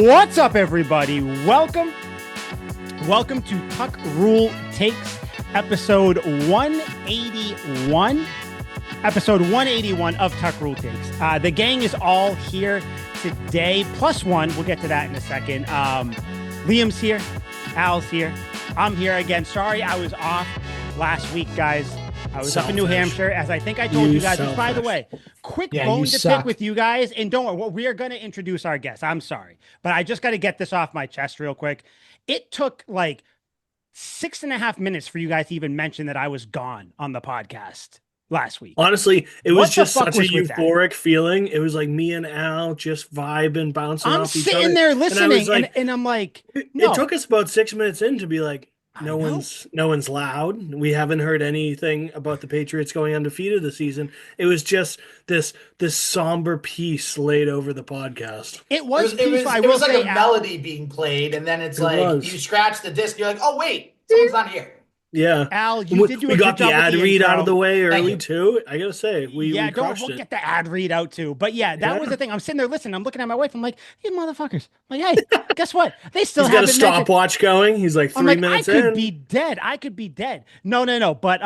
What's up, everybody? Welcome to Tuck Rule Takes, episode 181. Episode 181 of Tuck Rule Takes. The gang is all here today, plus one. We'll get to that in a second. Liam's here. Al's here. I'm here again. Sorry, I was off last week, guys. I was up in New Hampshire, as I think I told you guys. By the way, quick bone to pick with you guys. And don't worry, we are going to introduce our guests. I'm sorry, but I just got to get this off my chest real quick. It took like 6.5 minutes for you guys to even mention that I was gone on the podcast last week. Honestly, it was just such a euphoric feeling. It was like me and Al just vibing, bouncing off each other. I'm sitting there listening, and I'm like, no. It took us about 6 minutes in to be like, no one's loud. We haven't heard anything about the Patriots going undefeated this season. It was just this somber piece laid over the podcast. It was like a melody being played, and then it's like you scratch the disc, you're like, oh wait, someone's not here. Yeah, Al, we got the ad read out of the way early too. I gotta say, we'll get the ad read out too. But that was the thing. I'm sitting there listening. I'm looking at my wife. I'm like, these motherfuckers. I'm like, hey, guess what? They still got a stopwatch going. He's like 3 minutes in. I could be dead. No. But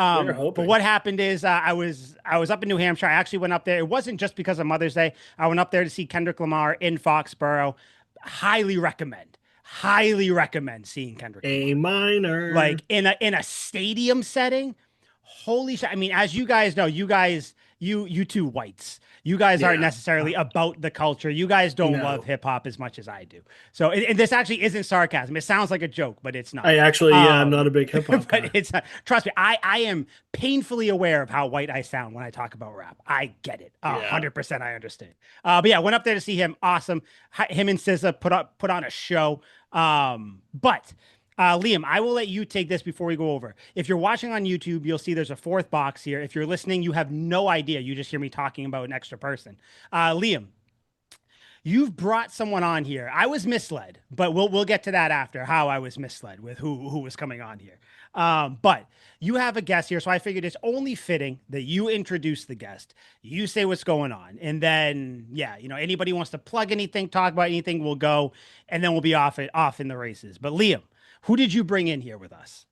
what happened is I was up in New Hampshire. I actually went up there. It wasn't just because of Mother's Day. I went up there to see Kendrick Lamar in Foxborough. Highly recommend seeing Kendrick Lamar. Like in a stadium setting. Holy shit. I mean, as you guys know, you two whites, you guys aren't necessarily about the culture. You guys don't love hip hop as much as I do. So, and this actually isn't sarcasm. It sounds like a joke, but it's not. I actually, I'm not a big hip hop guy. But it's not. Trust me, I am painfully aware of how white I sound when I talk about rap. I get it. 100% I understand. But went up there to see him. Awesome. Him and SZA put on a show. But Liam, I will let you take this before we go over. If you're watching on YouTube, you'll see there's a fourth box here. If you're listening, you have no idea. You just hear me talking about an extra person. Liam, you've brought someone on here. I was misled, but we'll get to that after, how I was misled with who was coming on here. But you have a guest here, so I figured it's only fitting that you introduce the guest. You say what's going on, and then anybody wants to plug anything, talk about anything, we'll go, and then we'll be off in the races. But Liam, who did you bring in here with us?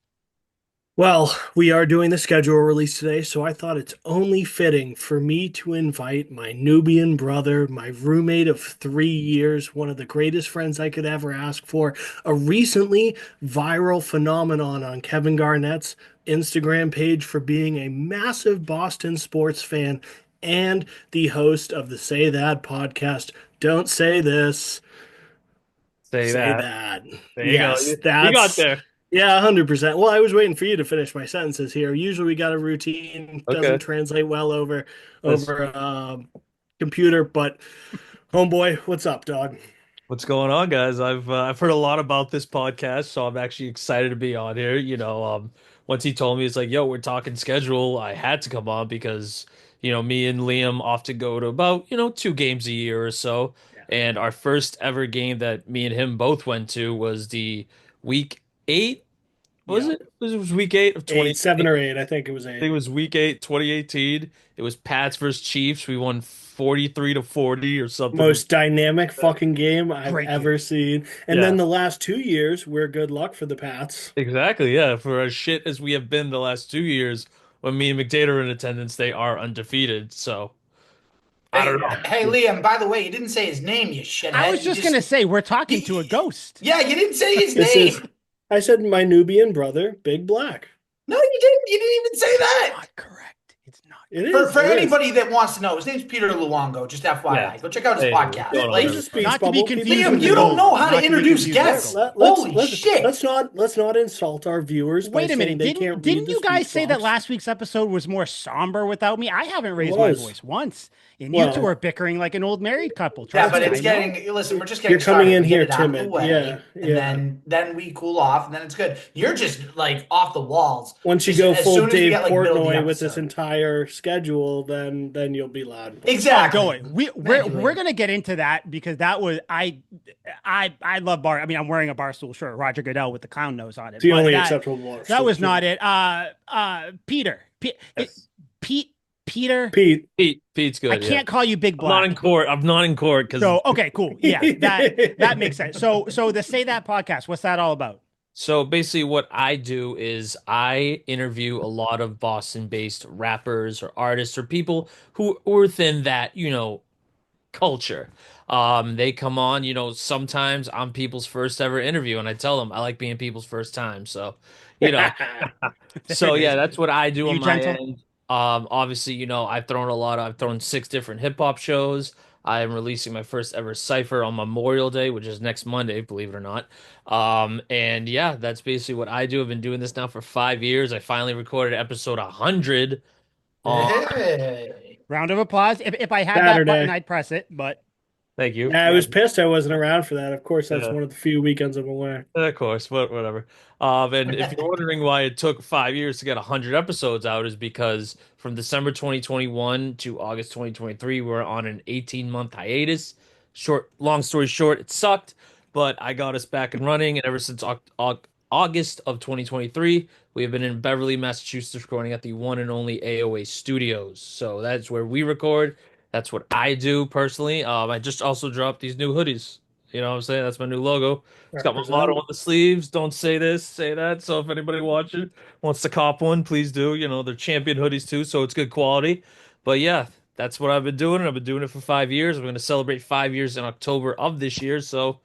Well, we are doing the schedule release today, so I thought it's only fitting for me to invite my Nubian brother, my roommate of 3 years, one of the greatest friends I could ever ask for, a recently viral phenomenon on Kevin Garnett's Instagram page for being a massive Boston sports fan and the host of the Say That podcast. Don't say this. Say that. There you go. You got there. Yeah, 100%. Well, I was waiting for you to finish my sentences here. Usually we got a routine, doesn't translate well over computer, but homeboy, what's up, dog? What's going on, guys? I've heard a lot about this podcast, so I'm actually excited to be on here. Once he told me, it's like, yo, we're talking schedule, I had to come on because, me and Liam often go to about, 2 games a year or so. And our first ever game that me and him both went to was the week 8. It was week 8 of 20. 7 or 8. I think it was 8. I think it was week 8, 2018. It was Pats versus Chiefs. We won 43-40 or something. Most dynamic fucking game I've ever seen. And then the last 2 years, we're good luck for the Pats. Exactly, yeah. For as shit as we have been the last 2 years, when me and McDade are in attendance, they are undefeated. So I don't know. Hey, Liam, by the way, you didn't say his name, you shithead. I was just going to say, we're talking to a ghost. Yeah, you didn't say his name. I said my Nubian brother, Big Black. No, you didn't. You didn't even say that. Not correct. It's not. For anybody that wants to know, his name's Peter Luongo. Just FYI, go check out his podcast. Not to be confused. Liam, you don't know how to introduce guests. Holy shit! Let's not insult our viewers. Wait a minute. Didn't you guys say that last week's episode was more somber without me? I haven't raised my voice once. And you two are bickering like an old married couple. But it's getting. Listen, we're just getting. You're coming in here timid. And then we cool off, and then it's good. You're just like off the walls. Once you go full Dave Portnoy with this entire schedule, then you'll be loud. Exactly. We're gonna get into that because that was I love bar. I mean, I'm wearing a Barstool shirt, Roger Goodell with the clown nose on it. It's the only acceptable. That was not it. Peter. Peter. Pete's I good. Yeah. can't call you Big I'm not Black. in court. I'm not in court because So okay, cool. Yeah, that makes sense. So the Say That podcast, what's that all about? so basically what I do is I interview a lot of Boston-based rappers or artists or people who are within that, culture. They come on, sometimes I'm people's first ever interview and I tell them I like being people's first time. So, you know, There so it yeah, is. that's what I do on You my gentle? end. Obviously, I've thrown 6 different hip hop shows. I am releasing my first ever cipher on Memorial Day, which is next Monday, believe it or not. And yeah, that's basically what I do. I've been doing this now for 5 years. I finally recorded episode 100 on. Hey. Round of applause. If I had that button, Saturday. I'd press it, but Thank you. Yeah, I yeah. was pissed I wasn't around for that. Of course, that's Yeah. one of the few weekends I'm away. Of course, but whatever. And if you're wondering why it took 5 years to get 100 episodes out, is because from December 2021 to August 2023, we're on an 18-month hiatus. Long story short, it sucked, but I got us back and running. And ever since August of 2023, we have been in Beverly, Massachusetts, recording at the one and only AOA Studios. So that's where we record. That's what I do personally. I just also dropped these new hoodies. You know what I'm saying? That's my new logo. It's got my motto Represent. on the sleeves. Don't say this, say that. So if anybody watching wants to cop one, please do. They're champion hoodies too, so it's good quality. But yeah, that's what I've been doing. I've been doing it for 5 years. I'm going to celebrate 5 years in October of this year. So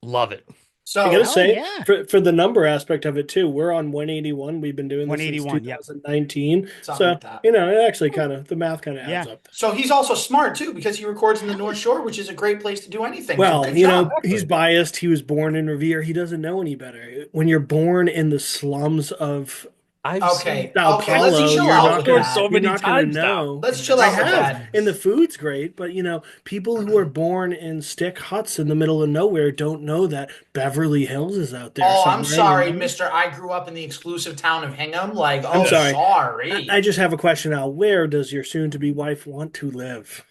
love it. I gotta So, Hell say, yeah. for the number aspect of it too, we're on 181. We've been doing this since 181. Yep. 2019. something So, like that. it actually the math kind of adds Yeah. up. So he's also smart too because he records in the North Shore, which is a great place to do anything. So Well, good job. he's biased. He was born in Revere. He doesn't know any better. When you're born in the slums of I've seen Okay, Sao okay, let's Paulo, chill you're out not with gonna so that. you're many not gonna times now. know. Let's chill I out with have, that. and the food's great, but people who are born in stick huts in the middle of nowhere don't know that Beverly Hills is out there Oh, I'm somewhere, sorry, Mister. I grew up in the exclusive town of Hingham. Like, I'm oh, sorry. I sorry. just have a question now. Where does your soon-to-be wife want to live?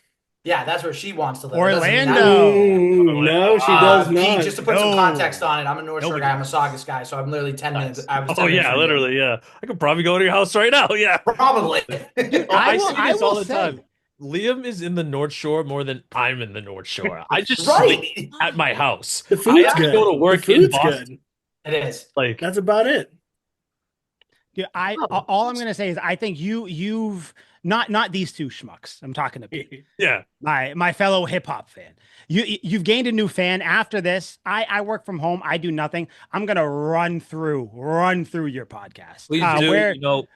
Yeah, that's where she wants to live. It doesn't mean Orlando. No, she does Pete, not. just to put some context No. on it, I'm a North Shore Nobody guy. I'm a does. Saugus guy, so I'm literally 10 minutes. Nice. I was Oh 10 minutes yeah, from you. literally, yeah. I could probably go to your house right now. Yeah. Probably. Dude, I I say I this all will the time. say, Liam is in the North Shore more than I'm in the North Shore. I just sleep Right. at my house. The I food's have to go good. to The work in food's Boston. good. It is. Like, That's about it. dude, all I'm gonna say is I think you've not these two schmucks. I'm talking to Pete, yeah. my fellow hip hop fan. You've gained a new fan after this. I work from home. I do nothing. I'm gonna run through your podcast. Please do. Where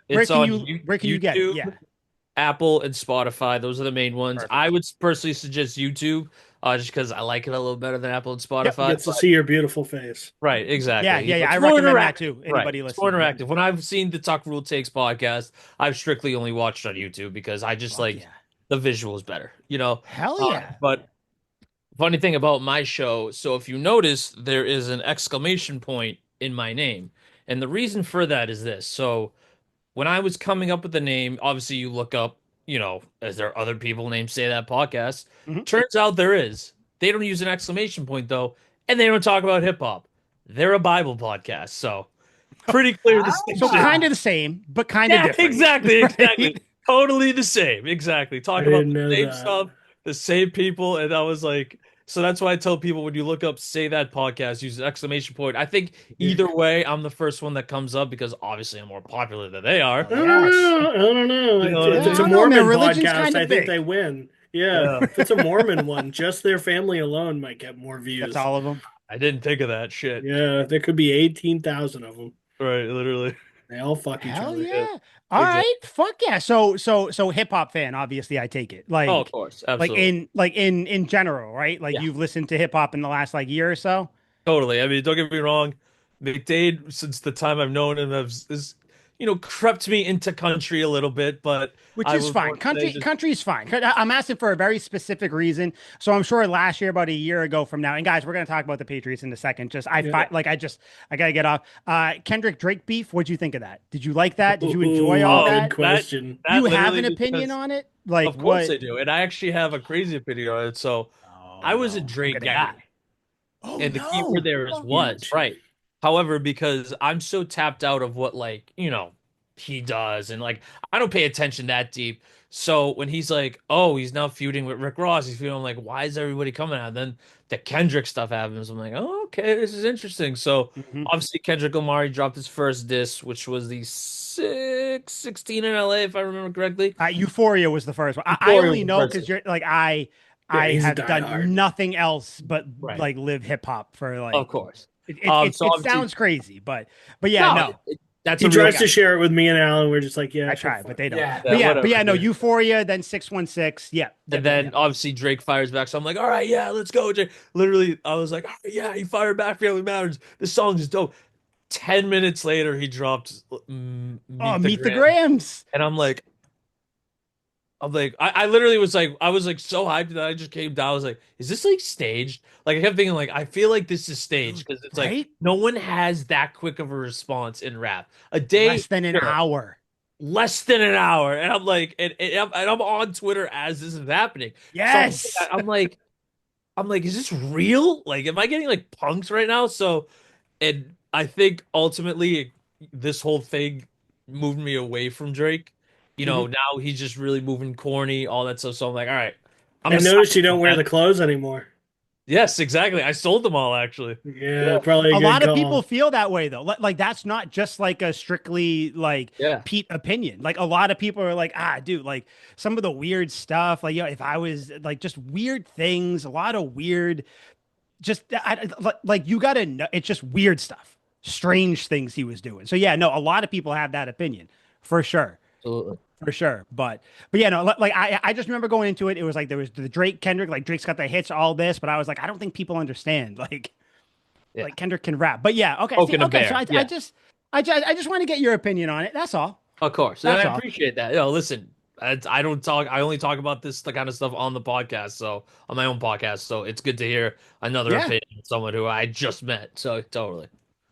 It's can on you get it? YouTube, Yeah. Apple, and Spotify. Those are the main ones. I Perfect. would personally suggest YouTube, just because I like it a little better than Apple and Yep. Spotify. Gets to But see your beautiful face. right, Yeah, exactly. yeah. I It's more recommend that interactive. too. Right, Anybody it's more listening? Yeah. interactive. When I've seen the Tuck Rule Takes podcast, I've strictly only watched on YouTube because I just Fuck like yeah. the visuals better. Hell yeah. But funny thing about my show, so if you notice, there is an exclamation point in my name. And the reason for that is this. So when I was coming up with the name, obviously you look up, is there other people named Say That Podcast? Mhm. Turns out there is. They don't use an exclamation point though, and they don't talk about hip hop. They're a Bible podcast, so pretty clear So distinction. kind of the same, but kind of Yeah, different. exactly, Right? exactly. Totally the same. Exactly. I Talk about didn't the know same that. stuff, the same people. And I was like, so that's why I tell people when you look up Say That Podcast, use an exclamation point. I think either way, I'm the first one that comes up because obviously I'm more popular than they are. Hell I don't yes. know. I don't know. You know what I If Yeah, it's I a don't know, man. Mormon Religion's podcast, kind I of think they big. win. Yeah. Yeah. If it's a Mormon one, just their family alone might get more That's views. all of them. I didn't think of that shit. Yeah, there could be 18,000 of them. Right, literally. They all fuck each Hell other. yeah. Yeah, All exactly. right. Fuck yeah. So hip hop fan, obviously I take it. Oh, of course. Absolutely. In general, right? Like Yeah. you've listened to hip hop in the last like year or so. Totally. I mean, don't get me wrong. McDade, since the time I've known him, has crept me into country a little bit, but Which I is would fine. more say just Country's fine. I'm asking for a very specific reason. So I'm sure last year, about a year ago from now, and guys, we're gonna talk about the Patriots in a second. Yeah. I gotta get off. Kendrick Drake beef. What'd you think of that? Did you like that? Did you enjoy all Good that? question. that You have literally an was opinion because, on it? Like of course what? I do, and I actually have a crazy opinion on it. So Oh I was a no, I'm Drake gonna hate guy, it. Oh and the key word no. there is was Huge. right. However, because I'm so tapped out of what he does, and like I don't pay attention that deep. So when he's like, oh, he's now feuding with Rick Ross, he's feuding, I'm like, why is everybody coming out? Then the Kendrick stuff happens. I'm like, oh, okay, this is interesting. So Mhm. obviously Kendrick Lamar he dropped his first diss, which was the 616 in LA, if I remember correctly. Euphoria was the first one. I Euphoria only was the know first because one. you're like I Yeah, he's a have diehard. done nothing else but Right. like live hip hop for Of like course. So it obviously, sounds crazy, but yeah, no, no. that's He a real I tries got to share it with me and Alan. We're just like, yeah, I sure, try, fuck. but they don't. Yeah. yeah, But whatever, yeah, no, dude. Euphoria, then 616. Yeah, And yep, yep, then yep. obviously Drake fires back. So I'm like, all right, yeah, let's go, Drake. Literally, I was like, all right, yeah, he fired back. Family Matters. This song is dope. 10 minutes later, he dropped Oh, Meet the Meet the Grams, Grams. and I literally was like, I was like so hyped that I just came down. I was like, is this like staged? Like I kept thinking, like I feel like this is staged Dude, because it's like right? no one has that quick of a response in rap. A day, Less than an sure, hour. less than an hour, and I'm like, and I'm on Twitter as this is happening. So Yes. I'm like, is this real? Like, am I getting like punked right now? So, and I think ultimately this whole thing moved me away from Drake. Mhm. Now he's just really moving corny, all that stuff. So I'm like, all right, I'm I gonna stop noticed you don't doing wear that. the clothes anymore. Yes, exactly. I sold them all actually. Yeah, Yeah, probably a A good lot of people call. feel that way though. Like that's not just like a strictly like yeah. Pete opinion. Like a lot of people are like, dude, like some of the weird stuff. Like, if I was like just weird things, a lot of weird, just like you gotta know, it's just weird stuff, strange things he was doing. So yeah, no, a lot of people have that opinion for sure. Absolutely. For sure, but yeah, no, like I just remember going into it. It was like there was the Drake Kendrick, like Drake's got the hits, all this, but I was like, I don't think people understand. Yeah. Like Kendrick can rap. But yeah, okay. See, Poking a okay. So bear. Yeah. I just want to get your opinion on it. That's all. Of course, and I That's all. appreciate that. Listen, I don't talk. I only talk about this the kind of stuff on the podcast, so on my own podcast. So it's good to hear another Yeah. opinion, from someone who I just met. So totally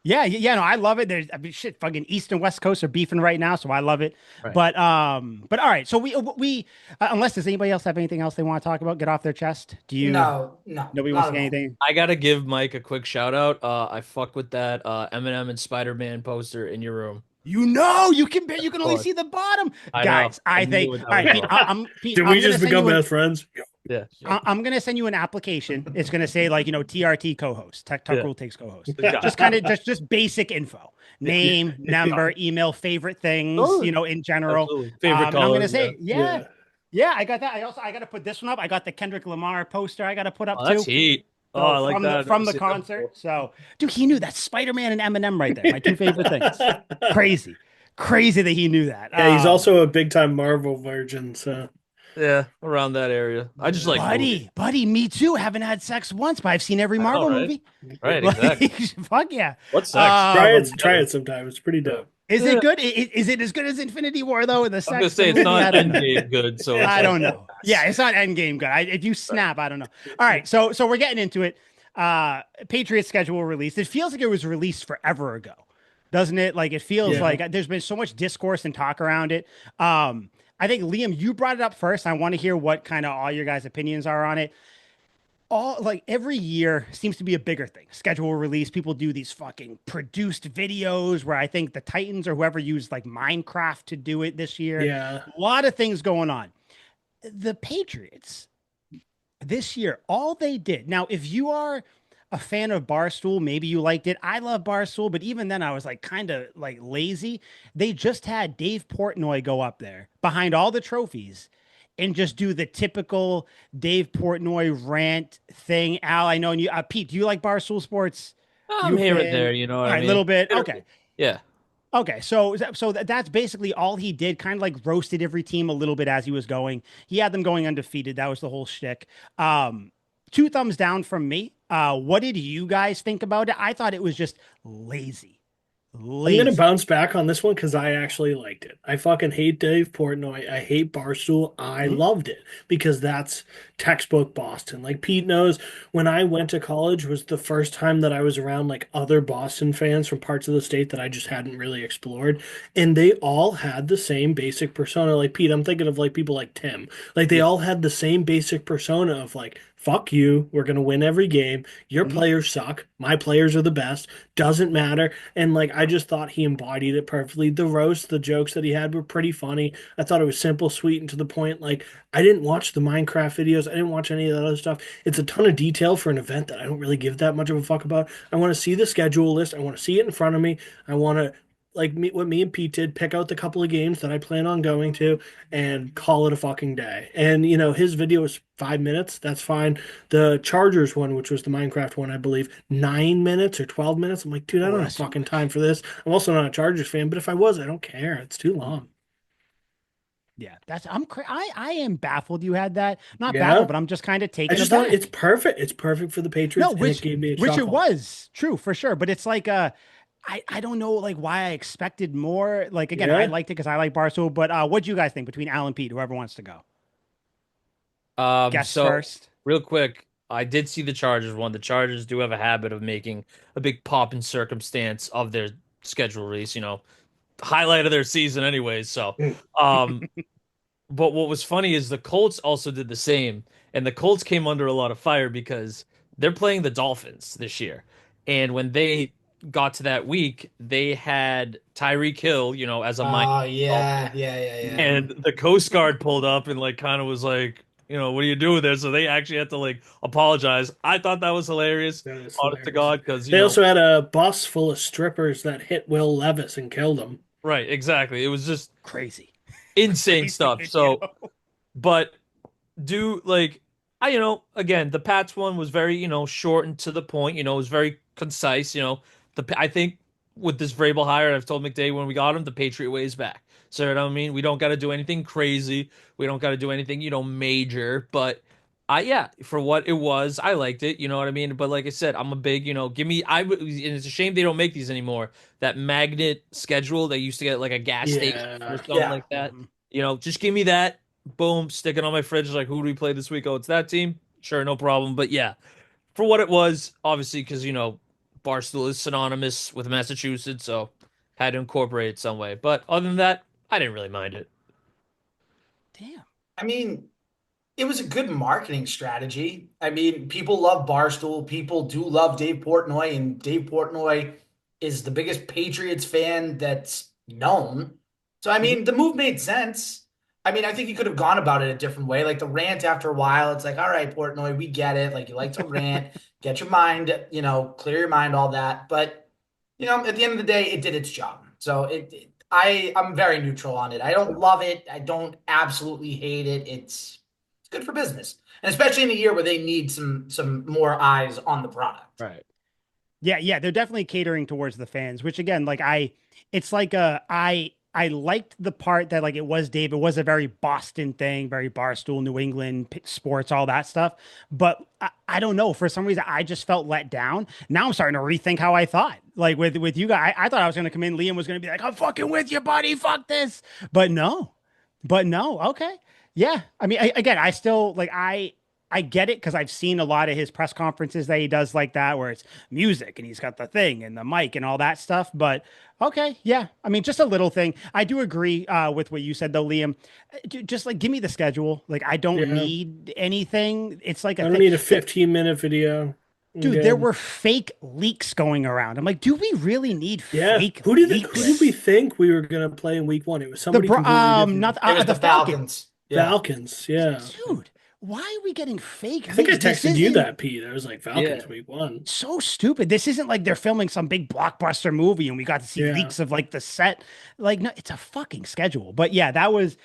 Yeah, no, I love it. There's, I mean, shit, fucking East and West Coast are beefing right now, so I love it. right. But all right. So we unless does anybody else have anything else they want to talk about, get off their chest? Do you? No, no, Nobody wants not to at get all. anything. I gotta give Mike a quick shout out. I fuck with that Eminem and Spider-Man poster in your room. You can only Course. see the bottom, I know. guys. I I knew think. what that All was right, Pete. about. Pete. Did we I'm gonna just send become you an. best friends? Yeah. I'm gonna send you an application. It's gonna say like TRT co-host, Tuck Yeah. Rule takes co-host. Got Just it. kind of just basic info, name, number, email, favorite things, Totally. in general. Absolutely. Favorite And I'm color. gonna Yeah. say, yeah, Yeah. yeah, I got that. I got to put this one up. I got the Kendrick Lamar poster. I got to put up Oh, that's too. heat. Oh, So I like that. I've from never the seen that concert. before. So, dude, he knew that Spider-Man and Eminem right there. My two favorite things. Crazy, crazy that he knew that. Yeah, he's also a big time Marvel virgin, so Yeah, around that area. I just like movies. Buddy, me too. Haven't had sex once, but I've seen every I know, Marvel right? movie. Right, Like, exactly. fuck yeah. What's sex? try Um, it try it sometime. It's pretty dope. is Yeah. it good? Is it as good as Infinity War though? In the I was gonna sex, the say it's movie, I not don't know. Endgame good, so it's I like don't know. Yeah, it's not Endgame good. If you snap, I don't know. All right, so we're getting into it. Patriots schedule release. It feels like it was released forever ago, doesn't it? Like it feels Yeah. like there's been so much discourse and talk around it. I think Liam, you brought it up first. I want to hear what kind of all your guys' opinions are on it. All like every year seems to be a bigger thing. Schedule release. People do these fucking produced videos where I think the Titans or whoever used like Minecraft to do it this year. Yeah. A lot of things going on. The Patriots this year, all they did. Now, if you are a fan of Barstool, maybe you liked it. I love Barstool, but even then I was like kind of like lazy. They just had Dave Portnoy go up there behind all the trophies and just do the typical Dave Portnoy rant thing. Al, I know you Pete, do you like Barstool Sports? I'm You a here and fan? there, you know All what I right, a mean? little bit. Okay. Yeah. Okay, so that's basically all he did. Kind of like roasted every team a little bit as he was going. He had them going undefeated. That was the whole shtick. Two thumbs down from me. What did you guys think about it? I thought it was just lazy, I'm gonna lazy. bounce back on this one because I actually liked it. I fucking hate Dave Portnoy. I hate Barstool. I Mhm. loved it because that's textbook Boston. Like Pete knows, when I went to college was the first time that I was around like other Boston fans from parts of the state that I just hadn't really explored, and they all had the same basic persona. Like Pete, I'm thinking of like people like Tim. Like they Yeah. all had the same basic persona of like fuck you. We're going to win every game. Your Mhm. players suck. My players are the best. Doesn't matter. And like, I just thought he embodied it perfectly. The roast, the jokes that he had were pretty funny. I thought it was simple, sweet, and to the point. Like, I didn't watch the Minecraft videos. I didn't watch any of that other stuff. It's a ton of detail for an event that I don't really give that much of a fuck about. I want to see the schedule list. I want to see it in front of me. I want to like what me and Pete did, pick out the couple of games that I plan on going to and call it a fucking day. And his video was 5 minutes. That's fine. The Chargers one, which was the Minecraft one, I believe, 9 minutes or 12 minutes. I'm like, dude, I don't have fucking time for this. I'm also not a Chargers fan, but if I was, I don't care. It's too long. Yeah, I am baffled you had that. Not baffled, Yeah. but I'm just kind of I taken just thought aback. it's perfect. It's perfect for the No, Patriots, and it gave me a which it chuckle. was true for sure, but it's like I don't know like why I expected more. Like again, I Yeah. liked it because I like Barstool, but what do you guys think between Al and Pete, whoever wants to go? Guess So first. real quick, I did see the Chargers one. The Chargers do have a habit of making a big pop in circumstance of their schedule release, highlight of their season anyways. So, Mm. um, but what was funny is the Colts also did the same, and the Colts came under a lot of fire because they're playing the Dolphins this year. And when they got to that week, they had Tyreek Hill, as a minor. Oh, yeah, yeah, yeah, yeah. And the Coast Guard pulled up and like kind of was like, what do you do with this? So they actually had to like apologize. I thought that was hilarious, That is honest to hilarious. God, because They also had a bus full of strippers that hit Will Levis and killed him. right, exactly. It was just Crazy. insane Crazy stuff. video. So, but do like again, the Pats one was very short and to the point. It was very concise. I think with this Vrabel hire, I've told McDay when we got him, the Patriot way is back. So you know what I mean, we don't got to do anything crazy. We don't got to do anything major. But yeah, for what it was, I liked it. You know what I mean. But like I said, I'm a big give me. And it's a shame they don't make these anymore. That magnet schedule they used to get at, like a gas station or Yeah. something Yeah. like that. Mhm. Just give me that. Boom, stick it on my fridge. Like, who do we play this week? Oh, it's that team. Sure, no problem. But yeah, for what it was, obviously, because Barstool is synonymous with Massachusetts, so had to incorporate it some way. But other than that, I didn't really mind it. Damn. I mean, it was a good marketing strategy. I mean, people love Barstool. People do love Dave Portnoy, and Dave Portnoy is the biggest Patriots fan that's known. So, I Mhm. mean, the move made sense. I mean, I think you could have gone about it a different way. Like the rant after a while, it's like, all right, Portnoy, we get it. Like you like to rant, get your mind, clear your mind, all that. But, at the end of the day, it did its job. So I'm very neutral on it. I don't love it. I don't absolutely hate it. It's good for business, and especially in a year where they need some more eyes on the product. Right. Yeah, they're definitely catering towards the fans, which again, like it's like I liked the part that like it was Dave, it was a very Boston thing, very Barstool, New England sports, all that stuff. But I don't know, for some reason I just felt let down. Now I'm starting to rethink how I thought. Like with you guys, I thought I was gonna come in, Liam was gonna be like, I'm fucking with you, buddy, fuck this. But no, okay. Yeah. I mean, again, I still like I get it because I've seen a lot of his press conferences that he does like that, where it's music and he's got the thing and the mic and all that stuff. But okay, yeah. I mean, just a little thing. I do agree with what you said though, Liam. Just like give me the schedule. Like I don't Yeah. need anything. It's like I a don't thing. need a 15-minute video. I'm Dude, there good. were fake leaks going around. I'm like, do we really need Yeah. fake Who did we leaks? think we were gonna play in week one? It was somebody completely different. Not It was the the Falcons. Falcons. Yeah. Falcons, yeah. Dude, why are we getting fake I think I leaks? This texted you isn't that, Pete. I was like, Yeah. Falcons week one. so stupid. This isn't like they're filming some big blockbuster movie and we got to see Yeah. leaks of like the set. Like, no, it's a fucking schedule. But yeah, that was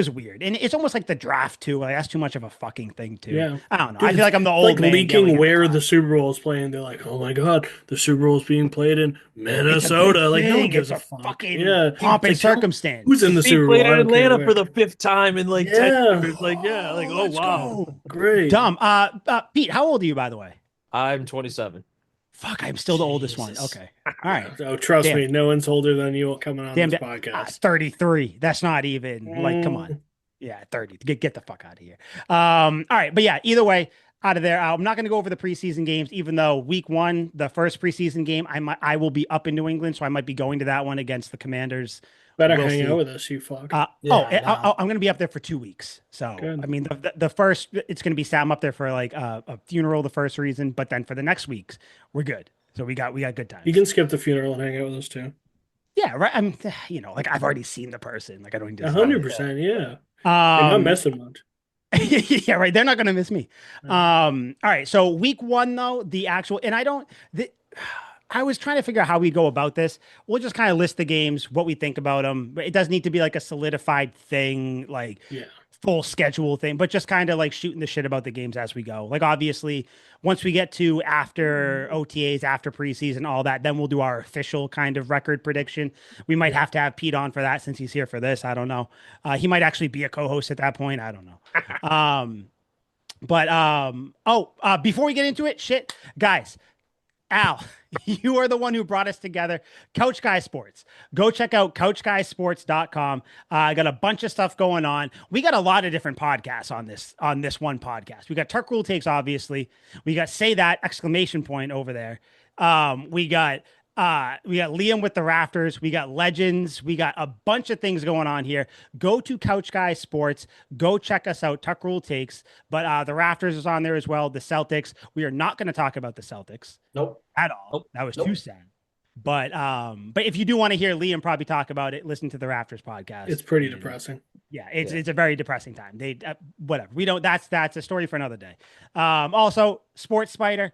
weird. And it's almost like the draft too. Like that's too much of a fucking thing too. Yeah. I don't know. Dude, I feel like I'm the it's old like man yelling leaking at the where the cloud. Super Bowl is playing. They're like, oh my God, the Super Bowl is being played in It's a big Minnesota. Like, no one thing. gives It's a a fuck. fucking Yeah. pomp It's and like, tell who's in circumstance. the He Super played Bowl. I in don't care Atlanta for where. the fifth time in like 10 Yeah. years. Like, yeah, like, Oh, oh let's wow. go. Great. Dumb. Pete, how old are you, by the way? I'm 27. Fuck, I'm still the oldest one. Jesus. Okay. All right. Oh, trust Damn. me, no one's older than you coming on Damn. this podcast. 33. That's not even like, come on. Mm, Yeah, 30. Get the fuck out of here. All right, but yeah, either way, out of there. I'm not going to go over the preseason games, even though week one, the first preseason game, I will be up in New England, so I might be going to that one against the Commanders Better We'll hang see. out with us, you fuck. I'm going to be up there for 2 weeks. So, Good. I mean, the first, it's going to be Sam up there for like a funeral, the first reason, but then for the next weeks, we're good. So we got good times. You can skip the funeral and hang out with us too. Yeah, right. I'm, like I've already seen the person. Like I don't need to see them. 100%, yeah. You're not Um, missing much. yeah, right. They're not going to miss me. No. All right. So week one, though, the actual, and I was trying to figure out how we go about this. We'll just kind of list the games, what we think about them. It doesn't need to be like a solidified thing, like Yeah. full schedule thing, but just kind of like shooting the shit about the games as we go. Like obviously, once we get to after OTAs, after preseason, all that, then we'll do our official kind of record prediction. We might have to have Pete on for that since he's here for this. I don't know. He might actually be a co-host at that point. I don't know. Before we get into it, shit, guys. Al, you are the one who brought us together. Couch Guy Sports. Go check out couchguysports.com. I got a bunch of stuff going on. We got a lot of different podcasts on this one podcast. We got Turk Rule Takes, obviously. We got Say That exclamation point over there. We got Liam with the Rafters. We got Legends. We got a bunch of things going on here. Go to Couch Guy Sports. Go check us out. Tuck Rule Takes. But the Rafters is on there as well. The Celtics. We are not going to talk about the Celtics. Nope. At all. Nope. That was Nope. too sad. But if you do want to hear Liam probably talk about it, listen to the Rafters podcast. It's pretty depressing. Yeah, it's a very depressing time. They whatever. We don't. That's a story for another day. Also, Sports Spider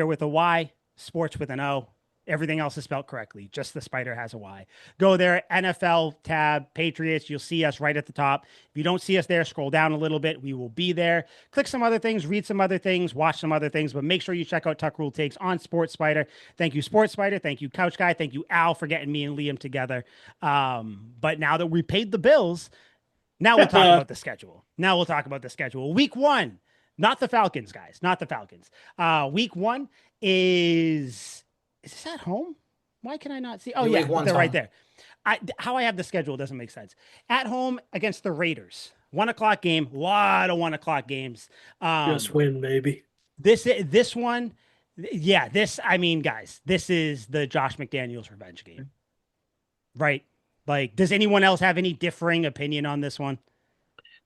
with a Y, Sports with an O. Everything else is spelled correctly. Just the Spider has a Y. Go there, NFL tab, Patriots. You'll see us right at the top. If you don't see us there, scroll down a little bit. We will be there. Click some other things, read some other things, watch some other things, but make sure you check out Tuck Rule Takes on Sports Spider. Thank you, Sports Spider. Thank you, Couch Guy. Thank you, Al, for getting me and Liam together. But now that we paid the bills, now we'll talk about the schedule. Week one, not the Falcons, guys. Not the Falcons. Week one is this at home? Why can I not see? Oh, yeah, they're right there. How I have the schedule doesn't make sense. At home against the Raiders. 1:00 game. A lot of 1:00 games. Just win, baby. This one, yeah, I mean, guys, this is the Josh McDaniels revenge game. Right? Like, does anyone else have any differing opinion on this one?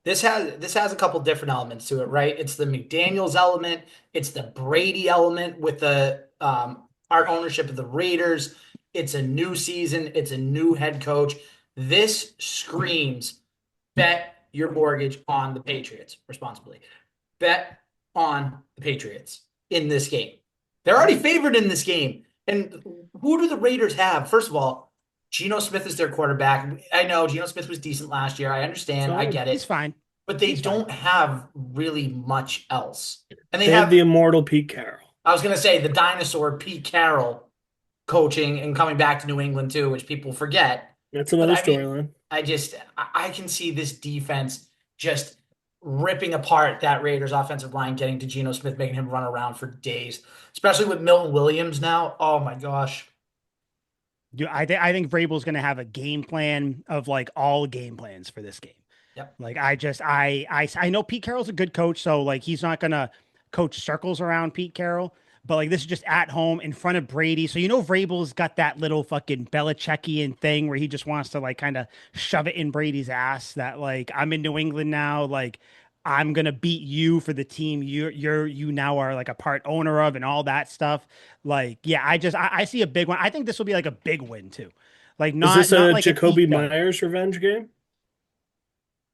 This has a couple different elements to it, right? It's the McDaniels element, it's the Brady element with the our ownership of the Raiders. It's a new season, it's a new head coach. This screams bet your mortgage on the Patriots responsibly. Bet on the Patriots in this game. They're already favored in this game. And who do the Raiders have? First of all, Geno Smith is their quarterback. I know Geno Smith was decent last year. I understand. I get it. He's fine. But they don't have really much else. And they have the immortal Pete Carroll. I was going to say the dinosaur Pete Carroll coaching and coming back to New England too, which people forget. That's another storyline. I can see this defense just ripping apart that Raiders offensive line, getting to Geno Smith, making him run around for days, especially with Milton Williams now. Oh my gosh. I think Vrabel's going to have a game plan of like all game plans for this game. Yep. Like I know Pete Carroll's a good coach, so like he's not going to coach circles around Pete Carroll, but like this is just at home in front of Brady. So Vrabel's got that little fucking Belichickian thing where he just wants to like kind of shove it in Brady's ass that like I'm in New England now, like I'm gonna beat you for the team you now are like a part owner of and all that stuff. Like, yeah, I see a big one. I think this will be like a big win too. Like not is this not a like Jacoby Myers revenge game?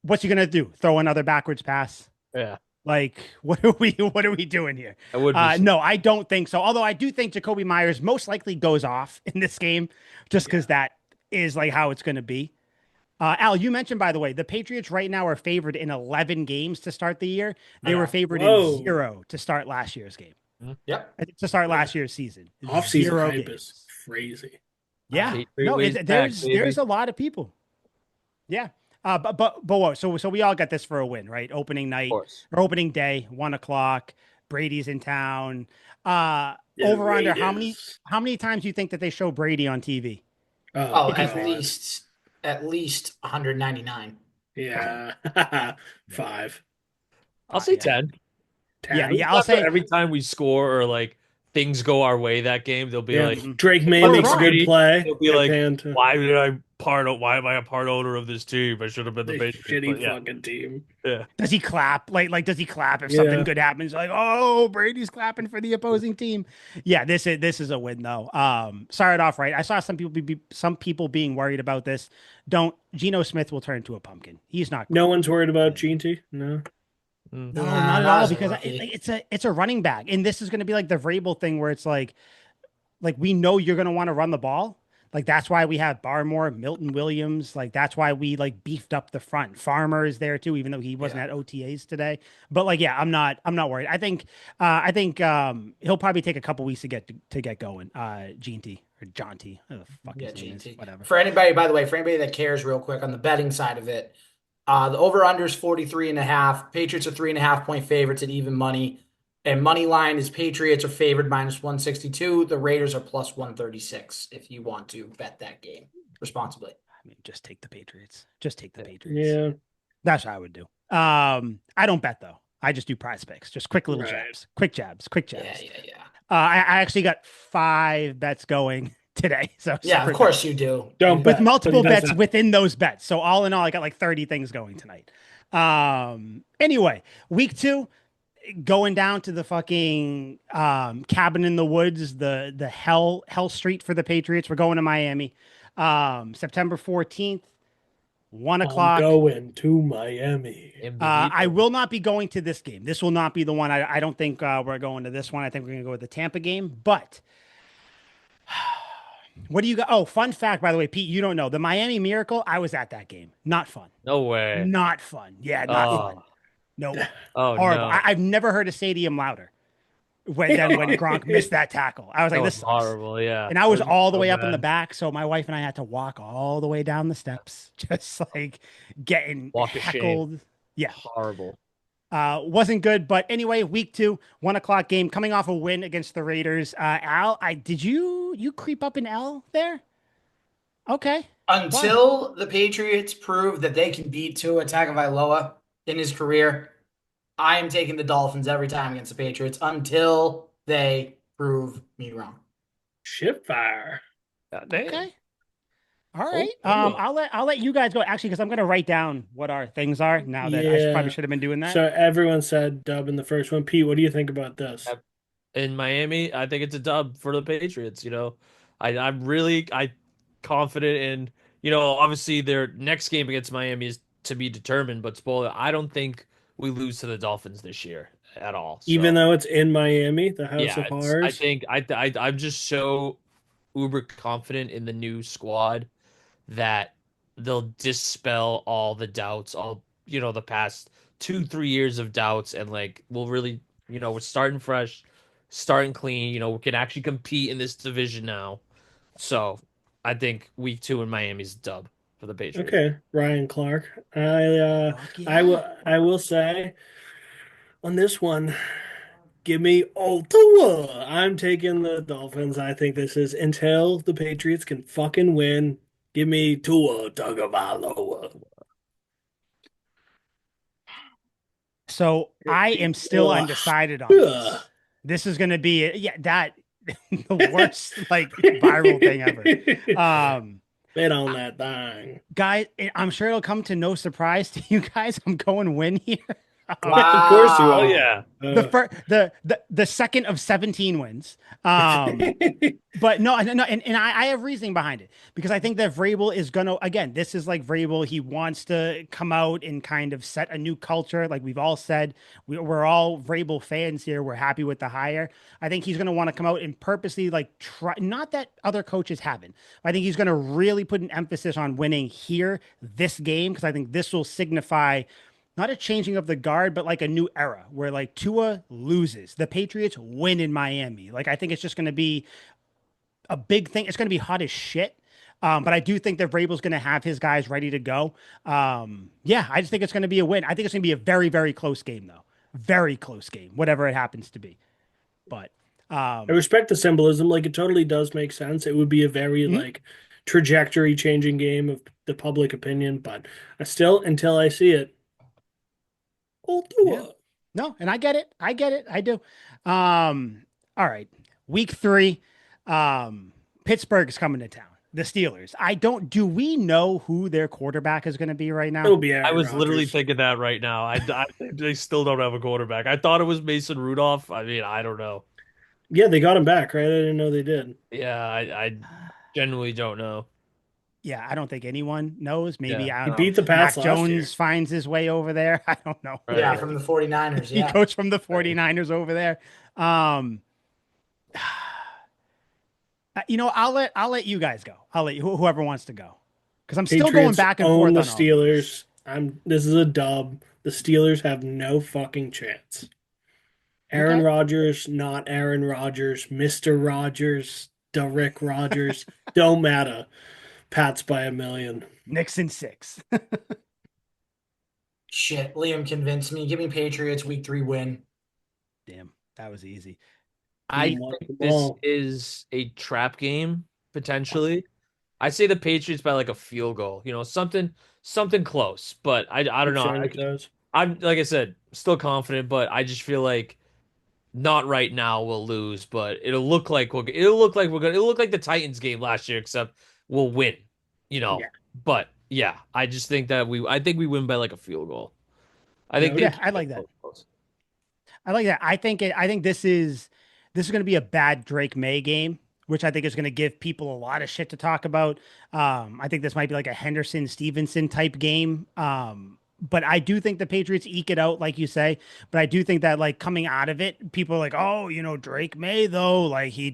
What's he gonna do? Throw another backwards pass? Yeah. Like, what are we doing here? No, I don't think so. Although I do think Jacoby Myers most likely goes off in this game just because that is like how it's going to be. Al, you mentioned, by the way, the Patriots right now are favored in 11 games to start the year. They were favored in 0 to start last year's game. Yep. To start last year's season. Off-season hype is crazy. Yeah. No, there's a lot of people. Yeah. So we all got this for a win, right? Opening night or opening day, 1:00. Brady's in town. Over under how many times do you think that they show Brady on TV? At least 199. Yeah. 5. I'll say 10. 10. Yeah, I'll say every time we score or like things go our way that game, they'll be like Drake May makes a good play. They'll be like, why did I why am I a part owner of this team? I should have been the This Patriots. But shitty yeah, fucking team. yeah. Does he clap? Does he clap if something Yeah. good happens? Like, oh, Brady's clapping for the opposing team. Yeah, this is a win though. Started off right. I saw some people being worried about this. Don't Geno Smith will turn into a pumpkin. He's not No great. one's worried about Gene. No. Mm. No, Nah, not at not all. as a Because rookie. it's a running back, and this is going to be like the Vrabel thing where it's like we know you're going to want to run the ball. Like that's why we have Barmore, Milton Williams. Like that's why we like beefed up the front. Farmer is there too, even though he wasn't Yeah. at OTAs today. But like, yeah, I'm not worried. I think he'll probably take a couple weeks to get going. Gene T or John T. Who the fuck Yeah, his name is. GT. Whatever. For anybody, by the way, for anybody that cares real quick on the betting side of it, the over-under is 43.5. Patriots are 3.5 point favorites at even money. And money line is Patriots are favored -162. The Raiders are +136 if you want to bet that game responsibly. I mean, just take the Patriots. Just take the Patriots. Yeah. That's what I would do. I don't bet though. I just do prize picks. Just quick little Right. jabs. Quick jabs. Quick Yeah, jabs. yeah, yeah. I actually got 5 bets going today. So Yeah, of separate course bets. you do. Don't With bet. multiple But bets within those bets. So all in all, I got like 30 things going tonight. Anyway, week 2, going down to the fucking cabin in the woods, the hell street for the Patriots. We're going to Miami. September 14th, 1 I'm o'clock. going to Miami. I will not be going to this game. This will not be the one. I don't think we're going to this one. I think we're going to go with the Tampa game. But what do you got? Oh, fun fact, by the way, Pete, you don't know. The Miami Miracle, I was at that game. Not fun. No way. Not fun. Yeah, not fun. Oh, Nope. oh Horrible. no. I've never heard a stadium louder when Gronk missed that tackle. I was That like, was this sucks. horrible. Yeah. And I was That all the so way up in the bad. back, so my wife and I had to walk all the way down the steps, just like getting Walk of shame. heckled. Yeah. Horrible. Wasn't good, but anyway, week 2, 1 o'clock game, coming off a win against the Raiders. Al, did you creep up an L there? Okay. Until the Patriots prove that they can beat Tua Tagovailoa in his career, I am taking the Dolphins every time against the Patriots until they prove me wrong. Shit fire. God damn. Okay. All right. cool. I'll let you guys go actually because I'm gonna write down what our things are now that I probably should have been doing that. So everyone said dub in the first one. Pete, what do you think about this? Yep. In Miami, I think it's a dub for the Patriots. I'm really confident in, obviously their next game against Miami is to be determined, but spoiler, I don't think we lose to the Dolphins this year at all. Even So, though it's in Miami, the House yeah, of Horrors. I think I'm just so uber confident in the new squad that they'll dispel all the doubts, all the past 2-3 years of doubts, and like we'll really, we're starting fresh, starting clean. We can actually compete in this division now. So I think week 2 in Miami's a dub for the Patriots. Okay, Ryan Clark. Fuck yeah. I will say on this one, give me Ottawa. I'm taking the Dolphins. I think this is until the Patriots can fucking win. Give me Tua Tagovailoa. So I am still Ugh. undecided on this. Ugh. This is gonna be the worst like viral thing ever. Bet on that thing. Guys, I'm sure it'll come to no surprise to you guys. I'm going win here. Of course you Oh are. yeah. The second of 17 wins. But no, and I have reasoning behind it because I think that Vrabel is gonna again. This is like Vrabel. He wants to come out and kind of set a new culture. Like we've all said, we're all Vrabel fans here. We're happy with the hire. I think he's gonna want to come out and purposely like try. Not that other coaches haven't. I think he's gonna really put an emphasis on winning here this game because I think this will signify not a changing of the guard, but like a new era where like Tua loses. The Patriots win in Miami. Like I think it's just going to be a big thing. It's going to be hot as shit. But I do think that Vrabel's going to have his guys ready to go. Yeah, I just think it's going to be a win. I think it's going to be a very, very close game, though. Very close game, whatever it happens to be. But I respect the symbolism. Like it totally does make sense. It would be a very like trajectory changing game of the public opinion, but I still, until I see it, I'll do Yeah. it. No, and I get it. I get it. I do. All right. Week 3. Pittsburgh is coming to town. The Steelers. Do we know who their quarterback is going to be right It'll now? be I Aaron was literally Rodgers. thinking that right now. I they still don't have a quarterback. I thought it was Mason Rudolph. I mean, I don't know. Yeah, they got him back, right? I didn't know they did. Yeah, I genuinely don't know. Yeah, I don't think anyone knows. Yeah, Maybe, I He don't know, beat the Pats Mac last year. Jones finds his way over there. I don't know. Yeah, right. from the 49ers. He Yeah. coached from the Right. 49ers over there. Um, I'll let you guys go. I'll let whoever wants to go. Because I'm still going Patriots back and own forth the on all these. Steelers. This is a dub. The Steelers have no fucking chance. Aaron Okay. Rodgers, not Aaron Rodgers, Mr. Rodgers, Derek Rodgers, don't matter. Pats by a million. Nixon 6. Shit. Liam convinced me. Give me Patriots week 3 win. Damn, that was easy. I Team wants the think this ball. is a trap game potentially. I say the Patriots by like a field goal, something close. But I don't Keep know. showing your toes. I'm like I said, still confident, but I just feel like not right now we'll lose, but it'll look like the Titans game last year, except we'll win, you know. Yeah. But yeah, I just think that I think we win by like a field goal. I think they Noted. Yeah, keep I it like that. close. I like that. I think this is going to be a bad Drake May game, which I think is going to give people a lot of shit to talk about. I think this might be like a Henderson Stevenson type game. But I do think the Patriots eke it out, like you say. But I do think that like coming out of it, people are like, oh, Drake May though, like he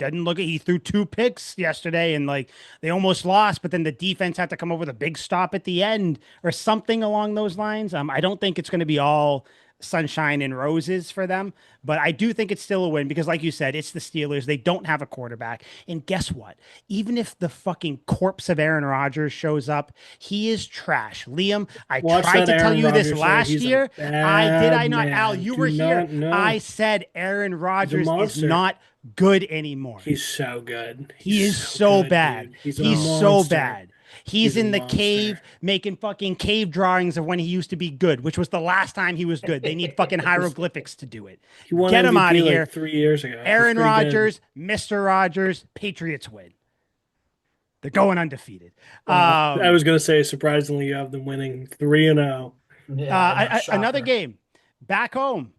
threw 2 picks yesterday and like they almost lost, but then the defense had to come over with a big stop at the end or something along those lines. I don't think it's going to be all sunshine and roses for them. But I do think it's still a win because, like you said, it's the Steelers. They don't have a quarterback. And guess what? Even if the fucking corpse of Aaron Rodgers shows up, he is trash. Liam, I Watch tried that to tell Aaron you this Rodgers show. last He's a year. bad I not? Al, man. you Do were here. not know. I said Aaron He's a Rodgers is monster. not good anymore. He's so good. He's He is so so good, bad. dude. He's a He's so monster. bad. He's He's a in the monster. cave making fucking cave drawings of when he used to be good, which was the last time he was good. They need fucking hieroglyphics to do it. He won Get him out MVP of like here. 3 years ago. He's Aaron pretty good. Rodgers, Mr. Rogers, Patriots win. They're going undefeated. Well, I Um, was gonna say, surprisingly, you have them winning 3-0. Yeah, I know. Another Shocker. game back home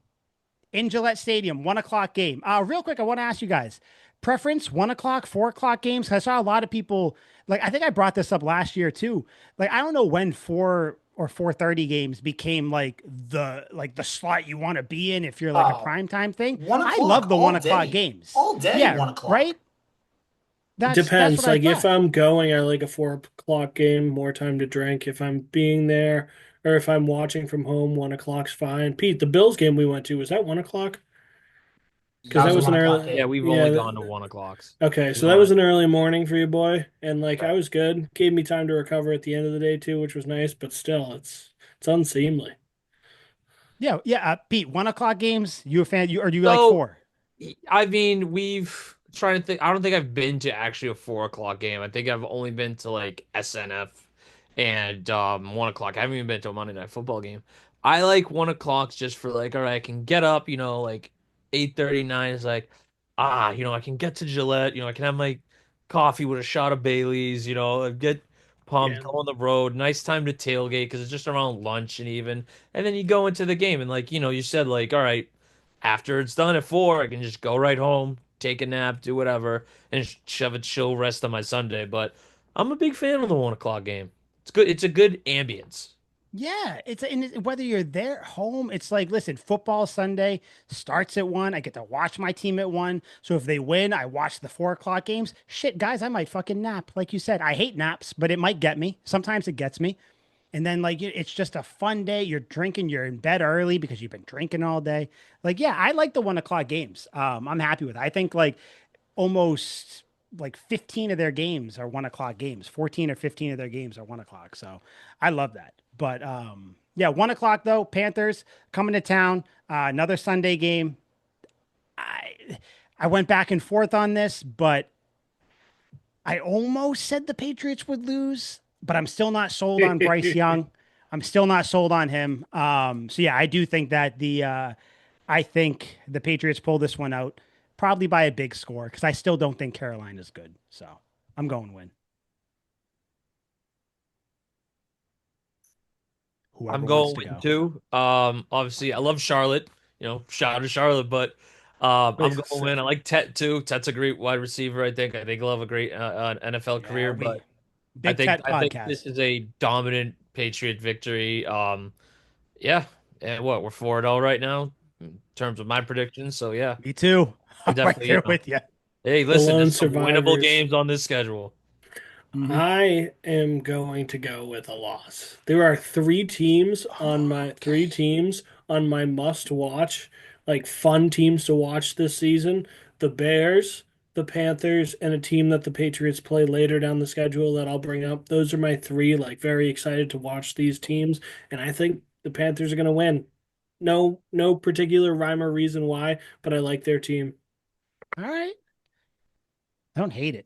in Gillette Stadium, 1 o'clock game. Real quick, I want to ask you guys preference 1 o'clock, 4 o'clock games. I saw a lot of people like, I think I brought this up last year too. Like, I don't know when 4 or 4:30 games became like the slot you want to be in if you're like a Oh, primetime thing. one I o'clock love the all 1 o'clock day. games. All day, Yeah, 1 o'clock. right. That's Depends. what I Like if thought. I'm going at like a 4 o'clock game, more time to drink. If I'm being there, or if I'm watching from home, 1 o'clock's fine. Pete, the Bills game we went to, was that 1 o'clock? Because That that was a was an 1 o'clock early. Yeah, game. we've Yeah. only gone to 1 o'clocks. Okay, We so that was don't. an early morning for you, boy, and like I Right. was good. Gave me time to recover at the end of the day too, which was nice. But still, it's unseemly. Yeah, yeah. Pete, 1 o'clock games. You a fan? Or do you like So, 4? I mean, we've trying to think. I don't think I've been to actually a 4 o'clock game. I think I've only been to like SNF and 1 o'clock. I haven't even been to a Monday Night Football game. I like 1 o'clocks just for like, all right, I can get up, like 8:39 is like, I can get to Gillette, I can have my coffee with a shot of Bailey's, get pumped, Yeah, go on the road. Nice time to tailgate because it's just around lunch and then you go into the game and like, you said like, all right, after it's done at 4, I can just go right home, take a nap, do whatever, and shove a chill rest on my Sunday. But I'm a big fan of the 1 o'clock game. It's good. It's a good ambience. Yeah, whether you're there home, it's like, listen, football Sunday starts at 1. I get to watch my team at 1. So if they win, I watch the 4 o'clock games. Shit, guys, I might fucking nap. Like you said, I hate naps, but it might get me. Sometimes it gets me. And then like it's just a fun day. You're drinking, you're in bed early because you've been drinking all day. Like, yeah, I like the 1 o'clock games. I'm happy with it. I think like almost like 15 of their games are 1 o'clock games. 14 or 15 of their games are 1 o'clock. So I love that. But yeah, 1 o'clock though. Panthers coming to town. Another Sunday game. I I went back and forth on this, but I almost said the Patriots would lose, but I'm still not sold on Bryce Young. I'm still not sold on him. So yeah, I do think that I think the Patriots pull this one out probably by a big score because I still don't think Carolina's good. So I'm going win. Whoever I'm wants going to with go. two. Obviously, I love Charlotte. Shout out to Charlotte, but I'm going with. I like Tet too. Tet's a great wide receiver. I think he'll have a great NFL Yeah, career. we But I big think Tet I think this podcast. is a dominant Patriot victory. Yeah, and we're 4-0 right now in terms of my predictions. So yeah, Me too. we're I'm right definitely there with you. Hey, The listen, lone there's some winnable survivors. games on this schedule. Mhm. I am going to go with a loss. There are three teams on my must watch, like fun teams to watch this season. The Bears, the Panthers, and a team that the Patriots play later down the schedule that I'll bring up. Those are my three, like very excited to watch these teams, and I think the Panthers are going to win. No particular rhyme or reason why, but I like their team. All right. I don't hate it.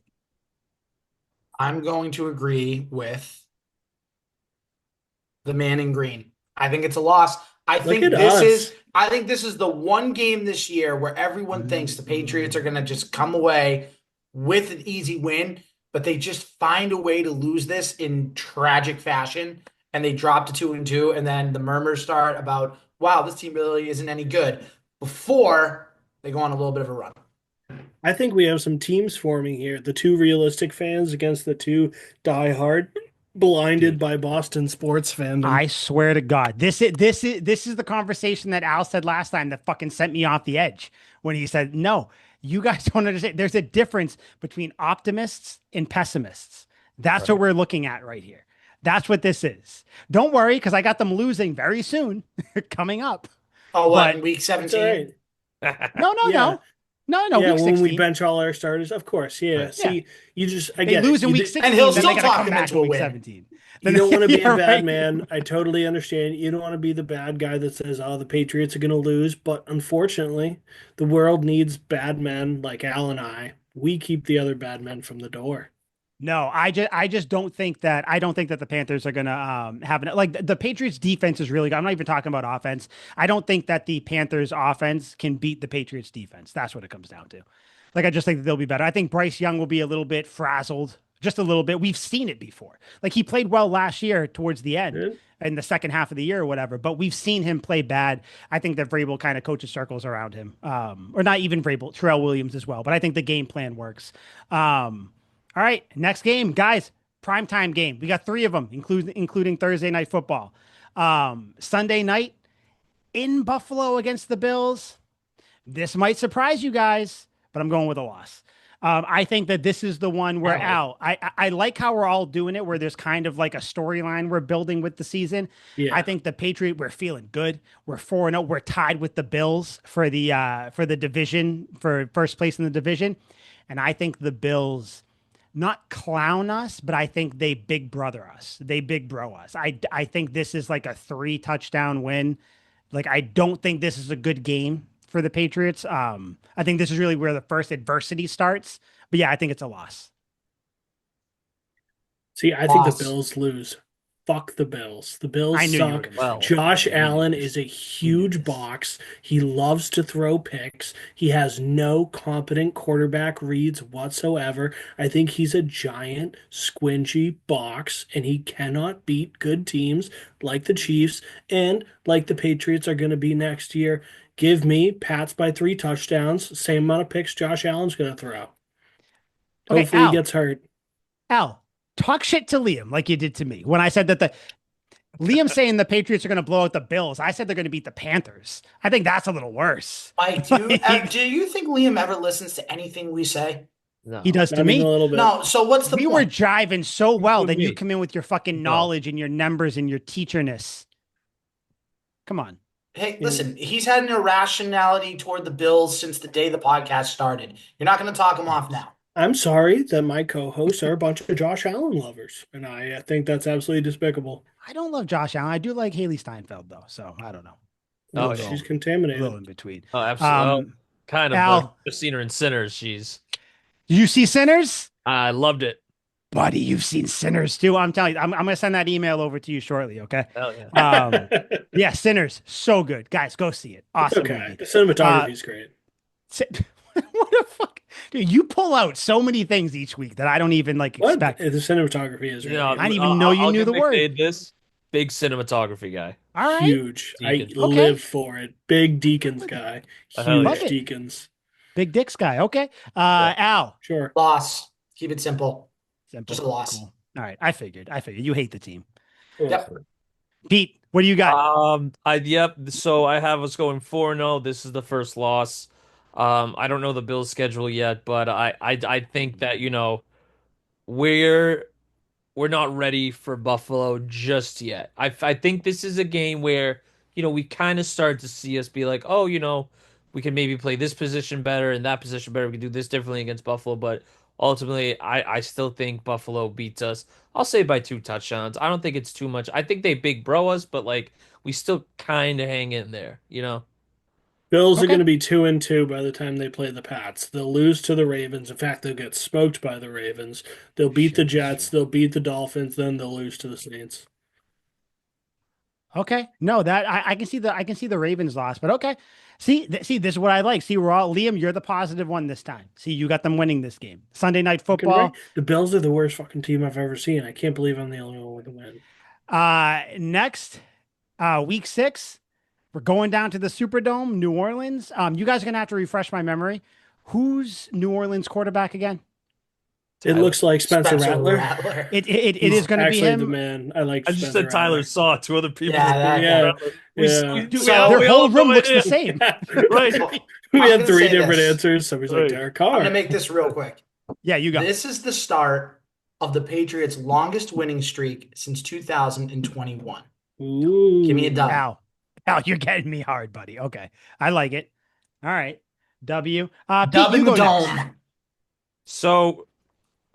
I'm going to agree with the man in green. I think it's a loss. Look at us. I think this is the one game this year where everyone thinks the Patriots are going to just come away with an easy win, but they just find a way to lose this in tragic fashion, and they drop to 2-2, and then the murmurs start about, wow, this team really isn't any good before they go on a little bit of a run. I think we have some teams forming here. The two realistic fans against the two diehard, blinded Dude, by Boston sports fandom. I swear to God, this is the conversation that Al said last time that fucking sent me off the edge when he said, "No, you guys don't understand. There's a difference between optimists and pessimists. That's what we're looking at right here. That's what this is. Don't worry, because I got them losing very soon, coming up. Oh, what, in But week That's 17? all right. no, no, Yeah. no, no, Yeah, week when we 16. bench all our starters, of course. Yeah. Right. Yeah, See, you just I they get lose it. in week And 16, he'll then they still got to talk come him back into in a week win. 17. You Then don't want to be yeah, a bad right. man. I totally understand. You don't want to be the bad guy that says, "Oh, the Patriots are going to lose." But unfortunately, the world needs bad men like Al and I. We keep the other bad men from the door. No, I just don't think that the Panthers are gonna have an like the Patriots defense is really good. I'm not even talking about offense. I don't think that the Panthers offense can beat the Patriots defense. That's what it comes down to. Like I just think that they'll be better. I think Bryce Young will be a little bit frazzled, just a little bit. We've seen it before. Like he played well last year towards the end Good. in the second half of the year or whatever, but we've seen him play bad. I think that Vrabel kind of coaches circles around him. Or not even Vrabel, Terrell Williams as well. But I think the game plan works. All right, next game, guys. Primetime game. We got three of them, including Thursday night football. Sunday night in Buffalo against the Bills. This might surprise you guys, but I'm going with a loss. I think that this is the one where I like how we're all doing it, where there's kind of like a storyline we're building with the season. I Yeah. think the Patriot, we're feeling good. We're 4-0. We're tied with the Bills for the division, for first place in the division. And I think the Bills not clown us, but I think they big brother us. They big bro us. I think this is like a 3 touchdown win. Like I don't think this is a good game for the Patriots. I think this is really where the first adversity starts. But yeah, I think it's a loss. See, I think the Loss. Bills lose. Fuck the Bills. The Bills I knew you were suck. going to say Well, that. Josh I knew you Allen were is a you knew huge this. box. He loves to throw picks. He has no competent quarterback reads whatsoever. I think he's a giant, squingy box, and he cannot beat good teams like the Chiefs and like the Patriots are going to be next year. Give me Pats by 3 touchdowns, same amount of picks Josh Allen's going to throw. Okay, Hopefully he gets hurt. Al, talk shit to Liam like you did to me when I said that the Liam saying the Patriots are going to blow out the Bills. I said they're going to beat the Panthers. I think that's a little worse. Mike, Like, do you think Liam ever listens to anything we say? he no. does to Not even a me. little bit. No. So what's the We were point? jiving so well. with Then you me. come in with your fucking No. knowledge and your numbers and your teacherness. Come on. Hey, Yeah. listen, he's had an irrationality toward the Bills since the day the podcast started. You're not going to talk him off now. I'm sorry that my co-hosts are a bunch of Josh Allen lovers, and I think that's absolutely despicable. I don't love Josh Allen. I do like Haley Steinfeld though, so I don't know. Oh, Well, yeah. she's A little contaminated. in between. Oh, absolutely. Well, Um, kind of, Al, but just seen her in Sinners. did you see Sinners? I loved it. Buddy, you've seen Sinners too. I'm telling you, I'm going to send that email over to you shortly. Okay. Hell yeah. Yeah, Sinners, so good, guys. Go see it. Awesome Okay, movie. the cinematography is great. What the fuck, dude? You pull out so many things each week that I don't even like What? expect. The cinematography is really Yeah, good. I didn't even know you I'll knew give the word. McDade this. big cinematography guy. All right. Huge. I Deacon. Okay. live for it. Big I'm Deacons with you. guy. Hell Love Huge yeah. it. Deacons. Big dicks guy. Okay. Yeah. Al. Sure. Loss. Keep it simple. Just Simple. a loss. Cool. All right. I figured. You hate the team. Ugh. Yep. Pete, what do you got? Yep. So I have us going 4-0. This is the first loss. I don't know the Bills' schedule yet, but I think that, we're we're not ready for Buffalo just yet. I think this is a game where, we kind of start to see us be like, oh, we can maybe play this position better and that position better. We can do this differently against Buffalo, but ultimately, I still think Buffalo beats us. I'll say by 2 touchdowns. I don't think it's too much. I think they big bro us, but like we still kind of hang in there, you know? Bills are going Okay. to be 2-2 by the time they play the Pats. They'll lose to the Ravens. In fact, they'll get smoked by the Ravens. They'll beat the Sure. Jets. They'll beat the Dolphins. Then they'll lose to the Saints. Okay. No, that I can see the Ravens loss, but okay. See, this is what I like. See, we're all Liam, you're the positive one this time. See, you got them winning this game. Sunday night Fucking right. football. The Bills are the worst fucking team I've ever seen. I can't believe I'm the only one with a win. Next, week 6, we're going down to the Superdome, New Orleans. You guys are gonna have to refresh my memory. Who's New Orleans quarterback again? It Tyler. looks like Spencer Rattler. Rattler. It He's is gonna be actually the him. man. I like I just Spencer said Tyler Rattler. saw 2 other people Yeah, that that Yeah, guy. Rattler. yeah. Their So We whole all room know it looks the is. same. Right. So We I'm had gonna three say different this. answers. Somebody's like Right. Derek I'm Carr. gonna make this real quick. Yeah, you go. This is the start of the Patriots' longest winning streak since 2021. Give me a Ooh. dub. Al, you're getting me hard, buddy. Okay, I like it. All right, W. Pete, Dub in you the go next. dome. So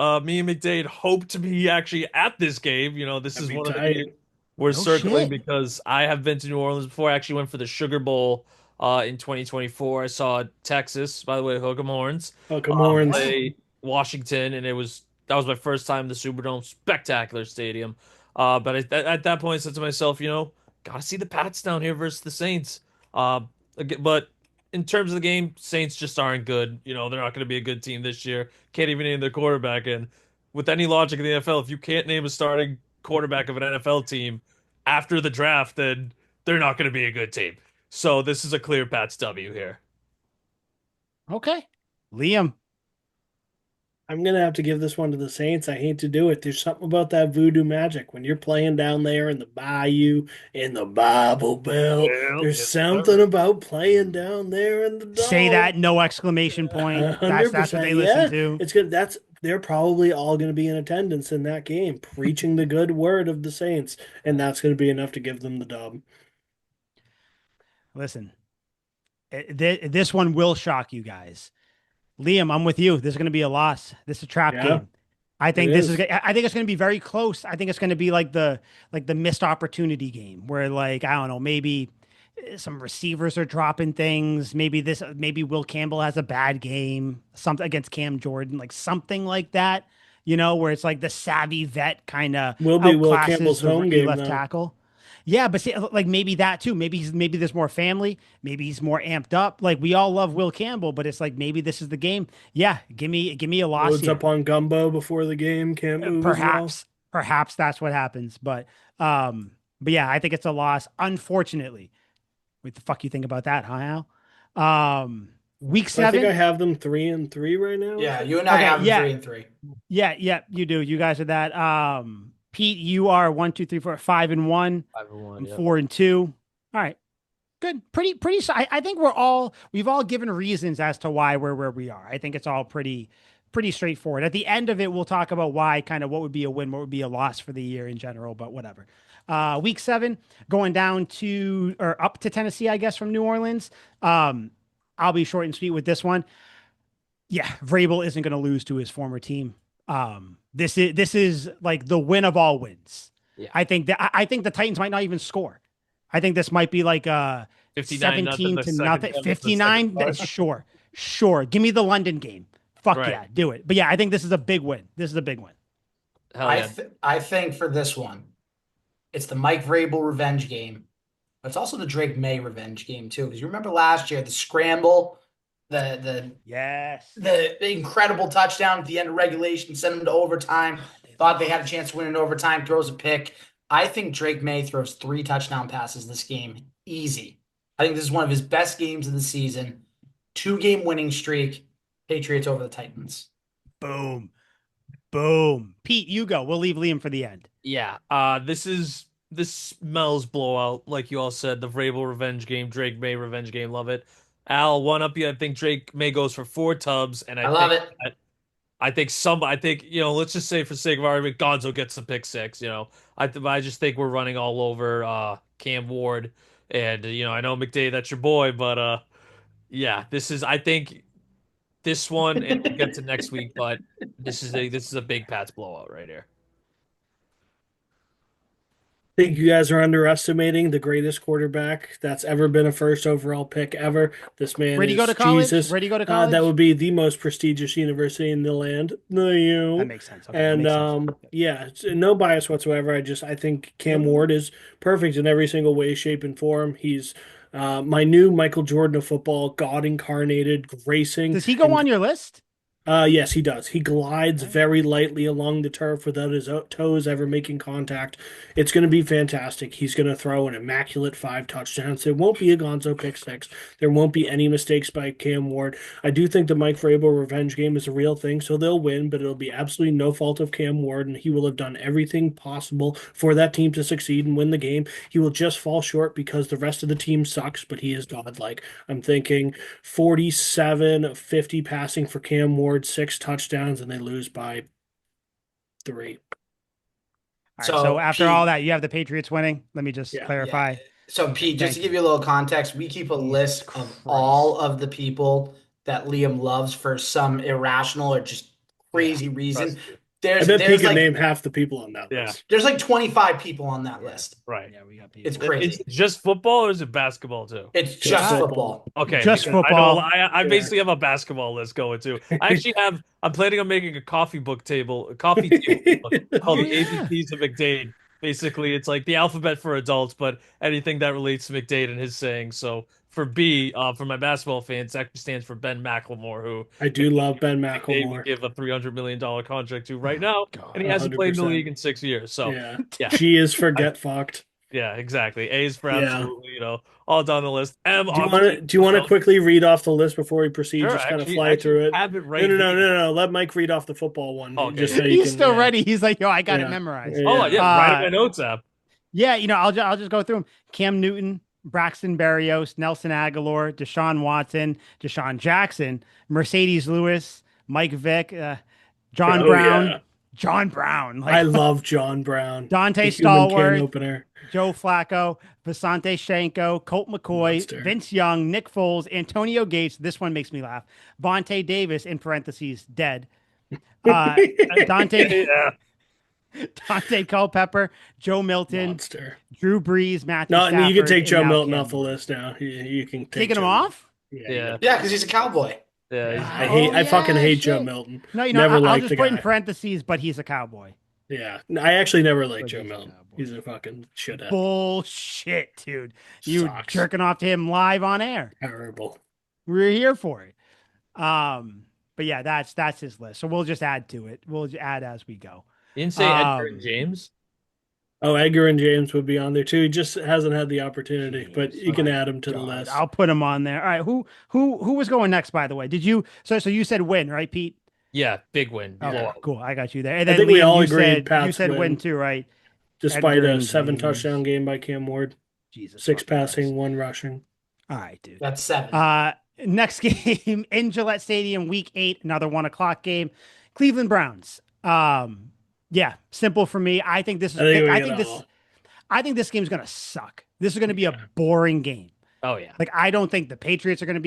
me and McDade hope to be actually at this game. This That'd is be one of the tight. games we're No circling shit. because I have been to New Orleans before. I actually went for the Sugar Bowl in 2024. I saw Texas, by the way, Hook'em Horns, Oh, come horns. Yeah. play Washington, and that was my first time in the Superdome. Spectacular stadium. But at that point, I said to myself, gotta see the Pats down here versus the Saints. But in terms of the game, Saints just aren't good. They're not going to be a good team this year. Can't even name their quarterback. And with any logic in the NFL, if you can't name a starting quarterback of an NFL team after the draft, then they're not going to be a good team. So this is a clear Pats W here. Okay, Liam. I'm gonna have to give this one to the Saints. I hate to do it. There's something about that voodoo magic when you're playing down there in the bayou, in the Bible Belt. Well, There's yes, something sir. about playing down there in the Say that, dome. no exclamation point. That's Hundred what percent, they listen yeah. to. It's good. They're probably all going to be in attendance in that game, preaching the good word of the Saints, and that's going to be enough to give them the dub. Listen, this one will shock you guys. Liam, I'm with you. This is going to be a loss. This is a trap Yeah, game. I it think this is. is. I think it's going to be very close. I think it's going to be like the missed opportunity game where like I don't know, maybe some receivers are dropping things. Maybe Will Campbell has a bad game, something against Cam Jordan, like something like that. Where it's like the savvy vet kind of Will be Will outclasses Campbell's the home rookie game left though. tackle. Yeah, but see, like maybe that too. Maybe there's more family. Maybe he's more amped up. Like we all love Will Campbell, but it's like maybe this is the game. Yeah, give me a loss Loads here. up on gumbo before the game, can't move as well. Perhaps that's what happens. But yeah, I think it's a loss. Unfortunately, what the fuck you think about that, huh, Al? Week I think I 7. have them 3-3 right now. I Yeah, think. you and I Okay, have them yeah, 3-3. yeah, you do. You guys are that. Pete, you are 1, 2, 3, 4, 5-1. 5-1, I'm yeah. 4-2. All right. Good. Pretty. I think we've all given reasons as to why we're where we are. I think it's all pretty straightforward. At the end of it, we'll talk about why kind of what would be a win, what would be a loss for the year in general, but whatever. Week 7, going down to or up to Tennessee, I guess, from New Orleans. I'll be short and sweet with this one. Yeah, Vrabel isn't going to lose to his former team. This is like the win of all wins. Yeah. I think the Titans might not even score. I think this might be like 59 nothing 17 the to second nothing. the second 59. part. Sure. Give me the London game. Fuck Right. yeah, do it. But yeah, I think this is a big win. This is a big win. Hell yeah. I think for this one, it's the Mike Vrabel revenge game, but it's also the Drake May revenge game too. Because you remember last year, the scramble, the Yes. the incredible touchdown at the end of regulation, sent them to overtime. Thought they had a chance to win in overtime, throws a pick. I think Drake May throws 3 touchdown passes this game. Easy. I think this is one of his best games of the season. 2-game winning streak. Patriots over the Titans. Boom. Boom. Pete, you go. We'll leave Liam for the end. Yeah, this smells blowout, like you all said. The Vrabel revenge game, Drake May revenge game, love it. Al, one up you. I think Drake May goes for 4 tubs, and I love it. I think let's just say for sake of argument, Gonzo gets the pick six. I just think we're running all over Cam Ward, and I know McDade, that's your boy, but yeah, I think this one, and we'll get to next week, but this is a big Pats blowout right here. Think you guys are underestimating the greatest quarterback that's ever been a first overall pick ever. This man Where'd he go is to college? Jesus. Where'd he go to college? That would be the most prestigious university in the land, the That U. makes sense. Okay, that And makes sense. yeah, no bias whatsoever. I think Cam Ward is perfect in every single way, shape, and form. He's my new Michael Jordan of football, God incarnated, gracing. Does he go on your list? Yes, he does. He glides Okay. very lightly along the turf without his toes ever making contact. It's going to be fantastic. He's going to throw an immaculate 5 touchdowns. There won't be a Gonzo pick six. There won't be any mistakes by Cam Ward. I do think the Mike Vrabel revenge game is a real thing, so they'll win, but it'll be absolutely no fault of Cam Ward, and he will have done everything possible for that team to succeed and win the game. He will just fall short because the rest of the team sucks, but he is godlike. I'm thinking 47 of 50 passing for Cam Ward, 6 touchdowns, and they lose by 3. All right. So after all Pete, that, you have the Patriots winning. Let me just Yeah. clarify. yeah. So Okay, Pete, just thank to give you. you a little context, we keep a Jesus list of Christ. all of the people that Liam loves for some irrational or just crazy reason. Trust you. I There's bet Pete there's could like name half the people on that Yeah. list. there's like 25 people on that list. Right. Yeah, we got It's people. Is crazy. it just football or is it basketball too? It's Just just football. football. Okay, Just because I know football. I Yeah. basically have a basketball list going too. I'm planning on making a coffee table book called Oh the yeah. ABCs of McDade. Basically, it's like the alphabet for adults, but anything that relates to McDade and his sayings. So for B, for my basketball fans, that actually stands for Ben McLemore, who I do love Ben McDade would McLemore. give a $300 million contract to right Oh, now, and he God. hasn't played in the 100%. league in 6 years. So Yeah. yeah, G is for I, get fucked. yeah, exactly. A is for Yeah. absolutely, all down the list. M, Do you want to obviously, do you want to quickly read off the list before we proceed? sure. Just kind of Actually, fly actually through it. have it No, right no, no, here. no, no. Let Mike read off the football one, Oh, okay, just yeah. so you He's can. still Yeah, ready. He's like, yo, I got it yeah, memorized. Oh, yeah. yeah. Right in my notes app. Yeah, I'll just go through them. Cam Newton, Braxton Berrios, Nelson Aguilar, Deshaun Watson, Deshaun Jackson, Mercedes Lewis, Mike Vick, John Oh Brown, yeah. John Brown, I like love John Brown, Dante the human can Stallworth, opener, Joe Flacco, Vasante Shanko, Colt McCoy, monster. Vince Young, Nick Foles, Antonio Gates. This one makes me laugh. Vontae Davis, in parentheses, dead. Uh, Dante Yeah. Dante Culpepper, Joe Milton, Monster. Drew Brees, Matthew No, you can Stafford, take and Joe now Milton Cam off the Newton. list now. You can take Taking Joe him Milton. off? Yeah, Yeah. Yeah, because he's a cowboy. Yeah. yeah. Oh, I fucking yeah, hate Joe shit. Milton. No, Never I'll liked just the put in guy. parentheses, but he's a cowboy. Yeah, I actually never liked But Joe he's a Milton. cowboy. He's a fucking shithead. Bullshit, dude. You Sucks. jerking off to him live on air. Terrible. We're here for it. But yeah, that's his list. So we'll just add to it. We'll just add as we go. You didn't say Edgar and James? Oh, Edgar and James would be on there too. He just hasn't had the opportunity, but James, you can my add him to the God. list. I'll put him on there. All right, who was going next, by the way? Did you so you said win, right, Pete? Yeah, big win. Okay, Blowout. cool. I got you there. And I then think we Liam, all you agreed said you Pats said win. win too, right? Despite Edgar a and 7 touchdown James. game by Cam Ward, Jesus. 6 fucking passing, Christ. 1 rushing. All right, dude. That's 7. Next game in Gillette Stadium, Week 8, another 1 o'clock game. Cleveland Browns. Yeah, simple for me. I think this is. I think this game's gonna suck. This is gonna be a boring game. Oh yeah. Like I don't think the Patriots are gonna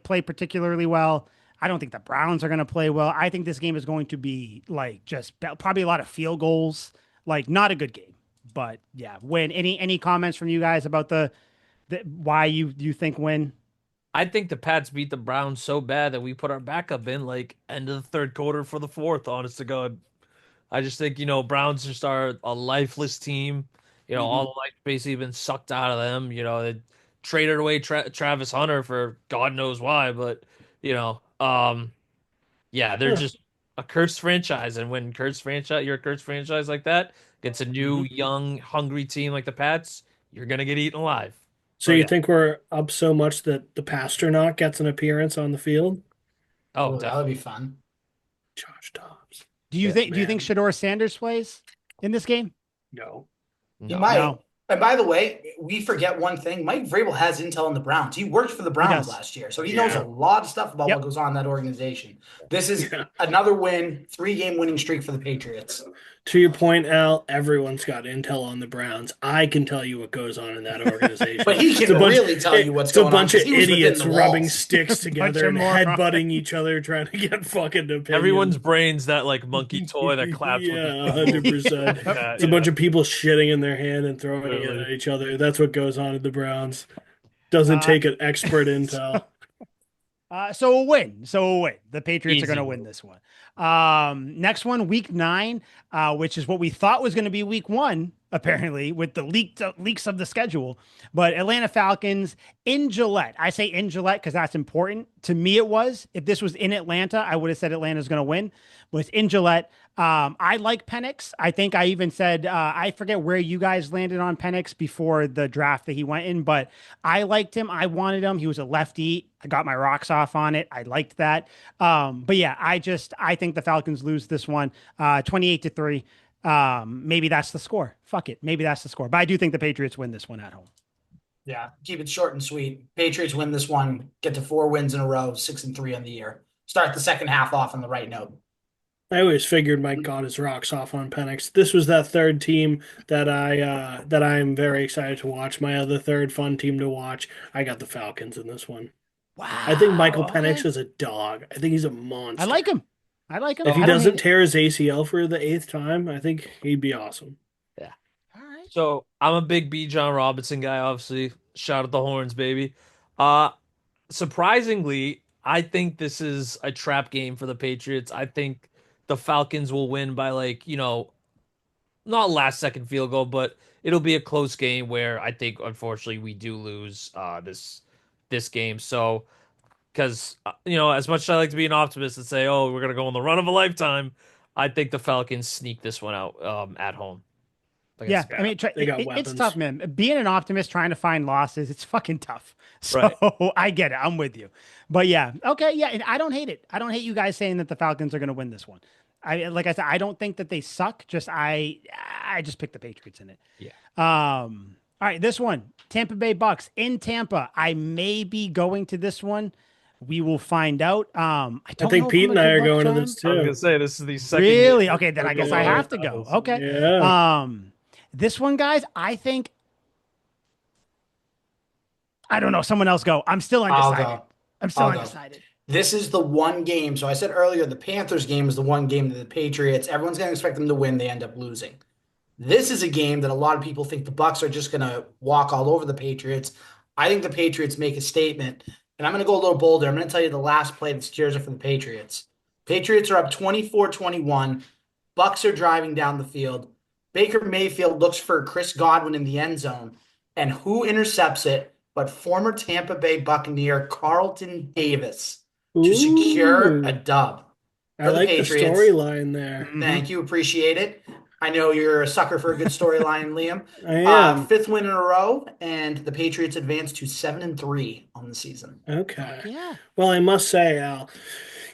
play particularly well. I don't think the Browns are gonna play well. I think this game is going to be like just probably a lot of field goals. Like not a good game. But yeah, win. Any comments from you guys about the why you think win? I think the Pats beat the Browns so bad that we put our backup in like end of the third quarter for the fourth, honest to God. I just think, Browns just are a lifeless team. All the life basically been sucked out of them. They traded away Travis Hunter for God knows why, but yeah, they're just a cursed franchise, and when cursed franchise, you're a cursed franchise like that, gets a new, Mhm. young, hungry team like the Pats, you're gonna get eaten alive. So So you yeah. think we're up so much that the Pasternak gets an appearance on the field? Oh, Oh, that would be definitely. fun. Josh Dobbs. Yeah. Do you think Man, Shador Sanders plays in this game? no. He No. might. No, And by the way, we forget one thing. Mike Vrabel has intel on the Browns. He worked for the he Browns does. last year, so he knows a Yeah. lot of stuff about what Yep. goes on in that organization. This is Yeah. another win, 3-game winning streak for the Patriots. To your point, Al, everyone's got intel on the Browns. I can tell you what goes on in that organization. But he It's a can bunch really tell you what's it's a going on bunch of because he was within idiots the rubbing walls. sticks Bunch together of and morons. headbutting each other trying to get fucking Everyone's opinions. brains that like monkey toy that claps with Yeah, the knuckles. 100%. Like that, It's a yeah. bunch of people shitting in their hand and throwing it Literally. at each other. That's what goes on at the Browns. Doesn't Uh, take an expert intel. so a win. So a win. The Patriots are going Easy to win. win this one. Next one, week 9, which is what we thought was going to be week 1, apparently, with the leaks of the schedule. But Atlanta Falcons in Gillette. I say in Gillette because that's important. To me, it was. If this was in Atlanta, I would have said Atlanta's going to win. But it's in Gillette. I like Penix. I think I even said, I forget where you guys landed on Penix before the draft that he went in, but I liked him. I wanted him. He was a lefty. I got my rocks off on it. I liked that. But yeah, I think the Falcons lose this one, 28-3. Maybe that's the score. Fuck it. Maybe that's the score. But I do think the Patriots win this one at home. Yeah, keep it short and sweet. Patriots win this one, get to 4 wins in a row, 6-3 on the year. Start the second half off on the right note. I always figured Mike got his rocks off on Penix. This was that third team that I am very excited to watch. My other third fun team to watch. I got the Falcons in this one. I think Michael Wow. Penix Okay. is a dog. I think he's a I monster. like him. I like him. If he I don't hate doesn't it. tear his ACL for the eighth time, I think he'd be awesome. Yeah. All right. So I'm a big B. John Robinson guy, obviously. Shout out the horns, baby. Uh Surprisingly, I think this is a trap game for the Patriots. I think the Falcons will win by like, not last second field goal, but it'll be a close game where I think unfortunately we do lose this game. So because as much as I like to be an optimist and say, "Oh, we're gonna go on the run of a lifetime," I think the Falcons sneak this one out at home Yeah, against the I Yeah, mean, they got it's weapons. tough, man. Being an optimist trying to find losses, it's fucking tough. So Right. I get it. I'm with you. But yeah, okay, yeah, and I don't hate it. I don't hate you guys saying that the Falcons are going to win this one. Like I said, I don't think that they suck. I just picked the Patriots in it. Yeah. All right, this one, Tampa Bay Bucks in Tampa. I may be going to this one. We will find out. I I don't know think if Pete I'm a and I good are luck going to charm. this I was gonna too. say this is the second game. Really? Okay, then I guess I Yeah. have to go. Okay. Yeah. This one, guys, I think I don't know. Someone else go. I'm still I'll undecided. go. I'm still I'll go. undecided. This is the one game. So I said earlier, the Panthers game is the one game that the Patriots, everyone's going to expect them to win. They end up losing. This is a game that a lot of people think the Bucks are just going to walk all over the Patriots. I think the Patriots make a statement, and I'm going to go a little bolder. I'm going to tell you the last play that secures it for the Patriots. Patriots are up 24-21. Bucks are driving down the field. Baker Mayfield looks for Chris Godwin in the end zone, and who intercepts it but former Tampa Bay Buccaneer Carlton Davis to secure a Ooh. dub I for the like the Patriots. storyline there. Thank you. Appreciate it. I know you're a sucker for a good storyline, Liam. I am. Fifth win in a row, and the Patriots advance to 7-3 on the season. Okay. Yeah. Well, I must say, Al,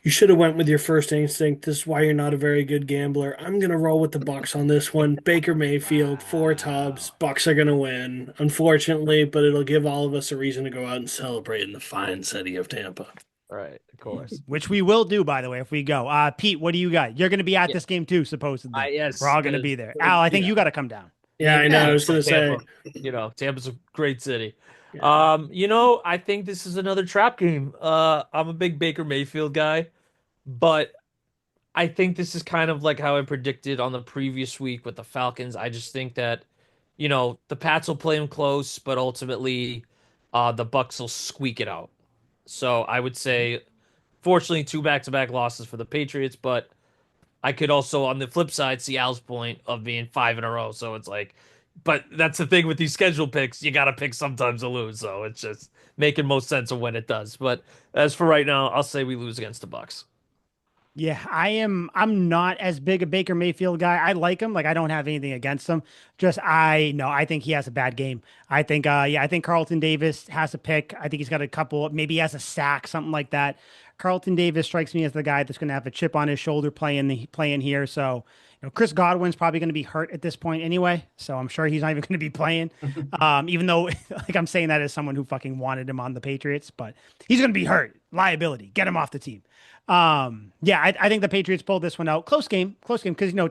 you should have went with your first instinct. This is why you're not a very good gambler. I'm gonna roll with the Bucks on this one. Baker Mayfield, four tubs. Wow. Bucks are gonna win, unfortunately, but it'll give all of us a reason to go out and celebrate in the fine city of Tampa. Right, of course. Which we will do, by the way, if we go. Pete, what do you got? You're going to be at Yeah. this game too, supposedly. Yes, We're all going to be there. Al, I think Yeah. you got to come down. Yeah, I know. I was gonna say. Tampa. Tampa's a great city. Yeah. I think this is another trap game. I'm a big Baker Mayfield guy, but I think this is kind of like how I predicted on the previous week with the Falcons. I just think that, the Pats will play them close, but ultimately, the Bucks will squeak it out. So I would say, fortunately, two back-to-back losses for the Patriots, but I could also, on the flip side, see Al's point of being five in a row. So it's like, but that's the thing with these schedule picks. You got to pick sometimes to lose. So it's just making most sense of when it does. But as for right now, I'll say we lose against the Bucks. Yeah, I'm not as big a Baker Mayfield guy. I like him. Like I don't have anything against him. Just I no, I think he has a bad game. I think I think Carlton Davis has a pick. I think he's got a couple, maybe he has a sack, something like that. Carlton Davis strikes me as the guy that's going to have a chip on his shoulder playing here. So, Chris Godwin's probably going to be hurt at this point anyway. So I'm sure he's not even going to be playing. Even though like I'm saying that as someone who fucking wanted him on the Patriots, but he's going to be hurt. Liability. Get him off the team. Yeah, I think the Patriots pulled this one out. Close game, because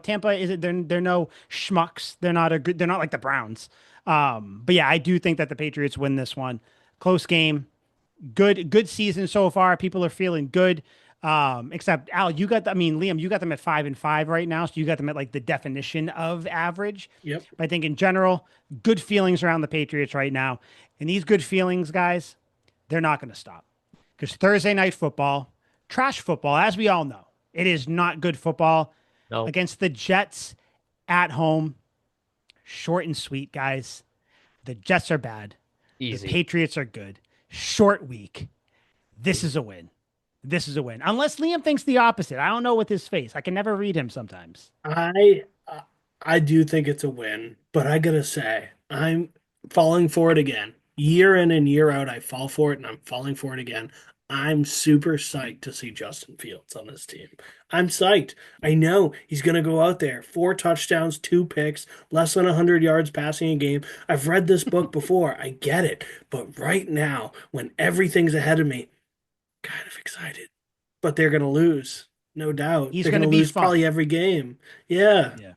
Tampa is they're no schmucks. They're not like the Browns. But yeah, I do think that the Patriots win this one. Close game, good season so far. People are feeling good. Except Al, Liam, you got them at 5-5 right now, so you got them at like the definition of average. Yep. But I think in general, good feelings around the Patriots right now, and these good feelings, guys, they're not going to stop because Thursday night football, trash football, as we all know, it is not good football No, against the Jets at home. Short and sweet, guys. The Jets are bad. The easy. Patriots are good. Short week. This is a win. This is a win. Unless Liam thinks the opposite. I don't know with his face. I can never read him sometimes. I do think it's a win, but I gotta say, I'm falling for it again. Year in and year out, I fall for it, and I'm falling for it again. I'm super psyched to see Justin Fields on this team. I'm psyched. I know he's going to go out there, 4 touchdowns, 2 picks, less than 100 yards passing a game. I've read this book before. I get it. But right now, when everything's ahead of me, kind of excited. But they're going to lose, no doubt. He's They're going going to to be lose fun. probably every game. Yeah. Yeah.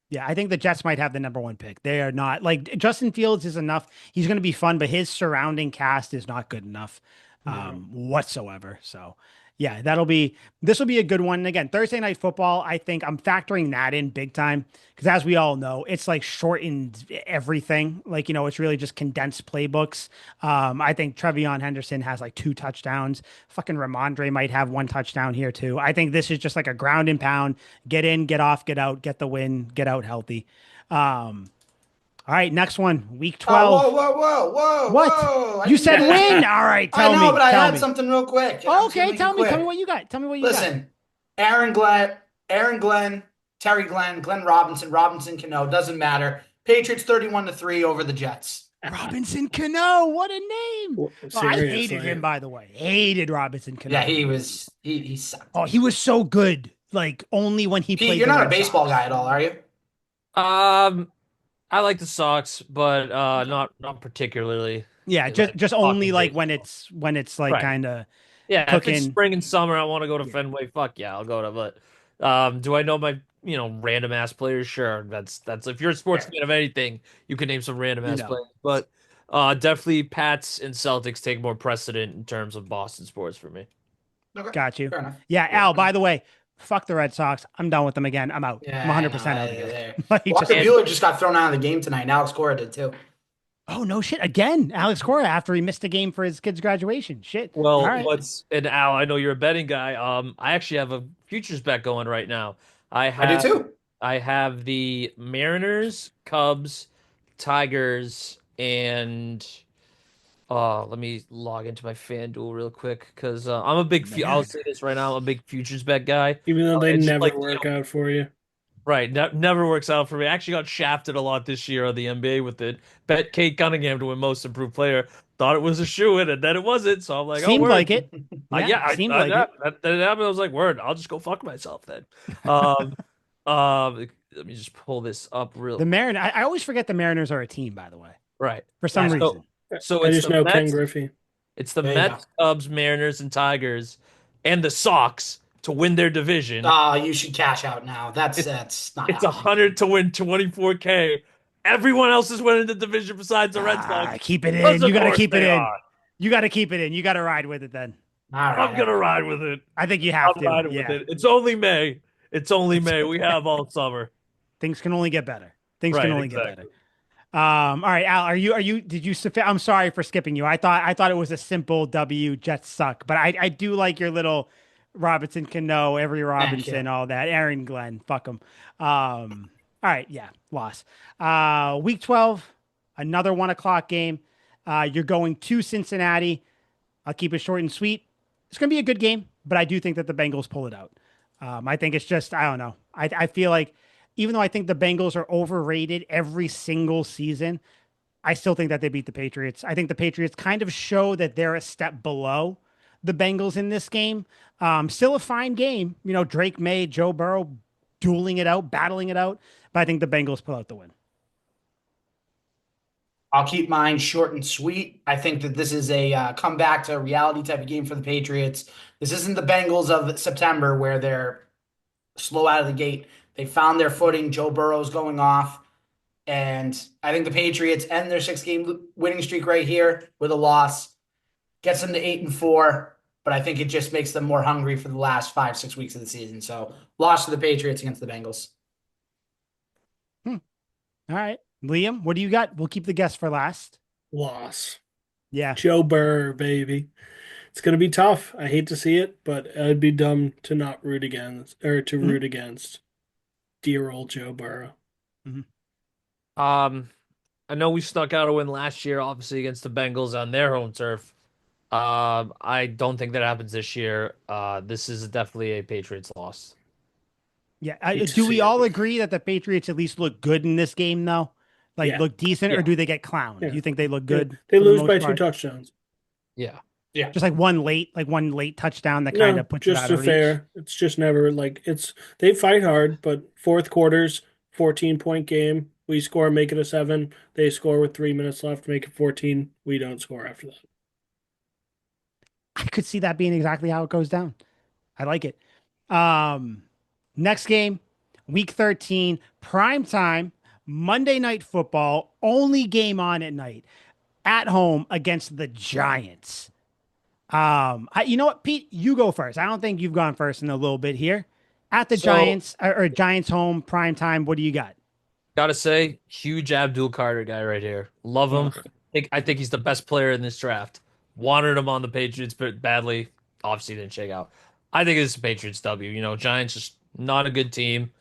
Yeah, I think the Jets might have the number one pick. They are not like Justin Fields is enough. He's going to be fun, but his surrounding cast is not good enough No. whatsoever. So, yeah, this will be a good one. And again, Thursday night football, I think I'm factoring that in big time because as we all know, it's like shortened everything. Like, it's really just condensed playbooks. I think Trevion Henderson has like 2 touchdowns. Fucking Ramondre might have 1 touchdown here too. I think this is just like a ground and pound. Get in, get off, get out, get the win, get out healthy. All right, next one, week Oh, whoa, 12. whoa, whoa, whoa, What? whoa! I You didn't said get win? anything. All right, I tell know, me. but I Tell had me. something real quick. And I'm just gonna Okay, make it tell me. Tell me quick. what you got. Tell me what you got. Listen, Aaron Glenn, Terry Glenn, Glenn Robinson, Robinson Cano, doesn't matter. Patriots 31-3 over the Jets. Robinson Cano. What a name. Oh, I hated Seriously. him, by the way. Hated Robinson Yeah, Cano. he sucked. Oh, he was so good. Like only when he Pete, played you're the not a Red baseball Sox. guy at all, are you? Um, I like the Sox, but not particularly. Yeah, just Like just only talking like baseball. when it's like Right. kind of Yeah, if it's cooking. spring and summer, I want to go to Yeah, Fenway. Fuck yeah, I'll go to. But do I know my random ass players? Sure, that's if you're a sports Fair. fan of anything, you can name some random you ass know. players. But definitely Pats and Celtics take more precedent in terms of Boston sports for me. Okay, Got you. fair enough. Yeah, Fair Al, by enough. the way, fuck the Red Sox. I'm done with them again. I'm out. I'm Yeah, I know. 100% out of here. There. Like Walker just And Bueller just got thrown out of the game tonight. And Alex Cora did too. oh no shit. Again, Alex Cora after he missed a game for his kid's graduation. Shit. All well, right. and Al, I know you're a betting guy. I actually have a futures bet going right now. I I do have too. I have the Mariners, Cubs, Tigers, and let me log into my FanDuel real quick because I'm a big. I'll say this right now. I'm a big futures bet guy. Even though they It's just never like work out for you. right, never works out for me. I actually got shafted a lot this year on the NBA with it. Bet Kate Cunningham to win Most Improved Player. Thought it was a shoe-in, and then it wasn't. So I'm like, oh Seemed word. like it. Yeah, Yeah, seemed like yeah, it. that happened. I was like, word. I'll just go fuck myself then. Um, let me just pull this up real. The Mariners. I always forget the Mariners are a team, by the way, Right. for Yeah, some So reason. so I it's just the know Ken Mets. Griffey. It's the there you go. Mets, Cubs, Mariners, and Tigers, and the Sox to win their division. Oh, you should cash out now. It's That's not it's a happening. hundred to win 24K. Everyone else is winning the division besides the Red Sox. Keep it Because in. You of got to course keep it they in. are. You got to keep it in. You got to ride with it then. All right, I'm all gonna right. ride with it. I think you have I'm to. riding with Yeah. it. It's only May. It's only May. We have all summer. Things can only get better. Things can Right, only get better. exactly. All right, Al, did you, I'm sorry for skipping you. I thought it was a simple W, Jets suck, but I do like your little Robinson Cano, every Thank you. Robinson, all that. Aaron Glenn, fuck him. All right, yeah, loss. Week 12, another 1 o'clock game. You're going to Cincinnati. I'll keep it short and sweet. It's going to be a good game. but I do think that the Bengals pull it out. I think it's just, I don't know. I feel like even though I think the Bengals are overrated every single season, I still think that they beat the Patriots. I think the Patriots kind of show that they're a step below the Bengals in this game. Still a fine game. You know, Drake May, Joe Burrow dueling it out, battling it out. But I think the Bengals pull out the win. I'll keep mine short and sweet. I think that this is a comeback to reality type of game for the Patriots. This isn't the Bengals of September where they're slow out of the gate. They found their footing. Joe Burrow's going off. And I think the Patriots end their 6-game winning streak right here with a loss, gets them to 8-4. But I think it just makes them more hungry for the last 5-6 weeks of the season. So loss to the Patriots against the Bengals. All right. Liam, what do you got? We'll keep the guess for last. Loss. Yeah. Joe Burr, baby. It's gonna be tough. I hate to see it, but I'd be dumb to not root against or to root against dear old Joe Burrow. I know we snuck out a win last year, obviously against the Bengals on their home turf. I don't think that happens this year. This is definitely a Patriots loss. Yeah. Hate to Do we see all it. agree that the Patriots at least look good in this game, though? Like Yeah. look decent, or Yeah. do they get clowned? Yeah. Do you think they look Yeah, good they for the lose most by 2 part? touchdowns. Yeah. Yeah. Just like one late touchdown that kind No, of puts it just out a of reach. fair. It's just never like it's they fight hard, but fourth quarters, 14-point game. We score, make it a 7. They score with 3 minutes left, make it 14. We don't score after that. I could see that being exactly how it goes down. I like it. Um, Next game, week 13, prime time, Monday night football, only game on at night, at home against the Giants. You know what, Pete, you go first. I don't think you've gone first in a little bit here. At the So Giants or Giants home, prime time, what do you got? Gotta say, huge Abdul Carter guy right here. Love him. Ugh. I think he's the best player in this draft. Wanted him on the Patriots, but badly. Obviously didn't shake out. I think it's a Patriots W. Giants just not a good team.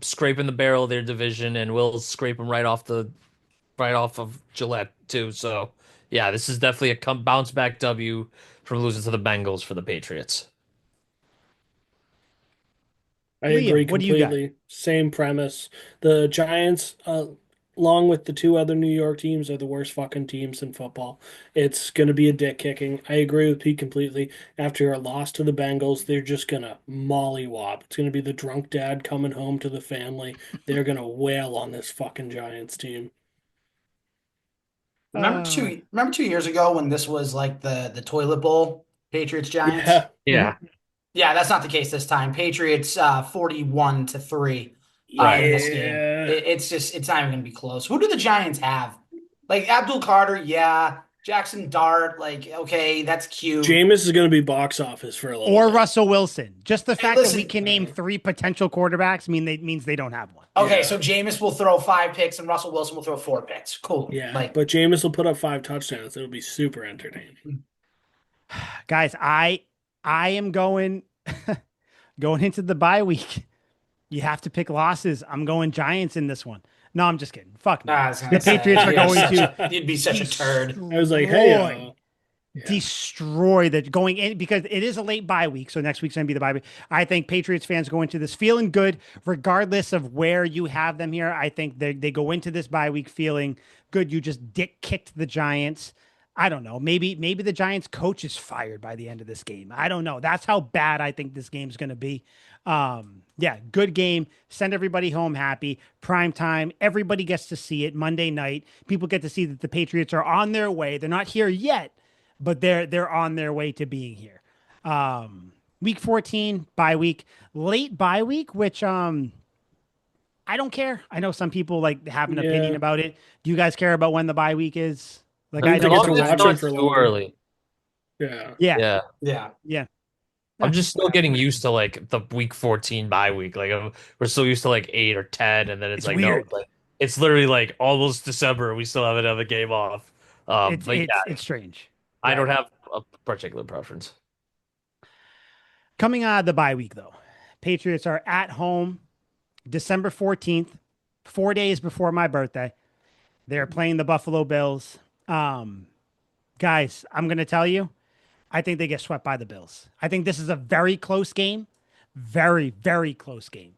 Scraping the barrel of their division, and we'll scrape them right off of Gillette too. So yeah, this is definitely a bounce back W from losing to the Bengals for the Patriots. I Liam, agree what do you got? completely. Same premise. The Giants, along with the 2 other New York teams, are the worst fucking teams in football. It's going to be a dick kicking. I agree with Pete completely. After a loss to the Bengals, they're just going to mollywop. It's going to be the drunk dad coming home to the family. They're going to wail on this fucking Giants team. remember Uh, two remember 2 years ago when this was like the toilet bowl, Patriots Giants? Yeah. Yeah, Yeah, that's not the case this time. Patriots 41-3 right. in this game. Yeah. It's not even gonna be close. Who do the Giants have? Like Abdul Carter, yeah. Jackson Dart, like, okay, that's cute. Jameis is going to be box office for a little or bit. Russell Wilson. Just the Hey, fact that we listen. can name 3 potential quarterbacks means they don't have one. Okay, Yeah. so Jameis will throw 5 picks and Russell Wilson will throw 4 picks. Cool. Yeah, Like, but Jameis will put up 5 touchdowns. It'll be super entertaining. Guys, I am going into the bye week. You have to pick losses. I'm going Giants in this one. No, I'm just kidding. Fuck no. I was gonna The say, Patriots are you'd going be to you'd be such a turd. I was like, hey, destroy yeah. destroy the going in because it is a late bye week. So next week's gonna be the bye week. I think Patriots fans go into this feeling good, regardless of where you have them here. I think they go into this bye week feeling good. You just dick kicked the Giants. I don't know. Maybe the Giants coach is fired by the end of this game. I don't know. That's how bad I think this game's gonna be. Yeah, good game. Send everybody home happy. Prime time. Everybody gets to see it Monday night. People get to see that the Patriots are on their way. They're not here yet, but they're on their way to being here. Week 14 bye week, late bye week, which I don't care. I know some people like have an opinion Yeah. about it. Do you guys care about when the bye week is? Like I I think don't. it's a It's watch not him for too longer. early. Yeah. Yeah, Yeah. Yeah. yeah. I'm just still getting used to like the week 14 bye week. Like we're still used to like 8 or 10, and then it's It's like weird. no, like it's literally like almost December. We still have another game off. It's But it's yeah, it's strange. I don't have a particular preference. Coming out of the bye week though, Patriots are at home December 14th, 4 days before my birthday. They're playing the Buffalo Bills. Guys, I'm gonna tell you, I think they get swept by the Bills. I think this is a very close game, very, very close game.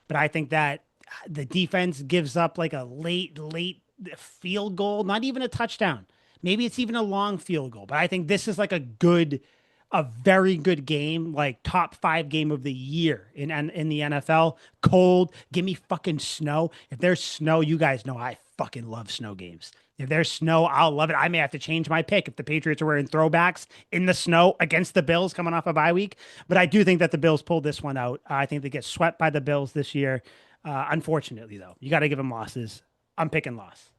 But I think that the defense gives up like a late field goal, not even a touchdown. Maybe it's even a long field goal. But I think this is like a very good game, like top 5 game of the year in the NFL. Cold, give me fucking snow. If there's snow, you guys know I fucking love snow games. If there's snow, I'll love it. I may have to change my pick if the Patriots are wearing throwbacks in the snow against the Bills coming off a bye week. But I do think that the Bills pulled this one out. I think they get swept by the Bills this year. Unfortunately, though, you got to give them losses. I'm picking loss.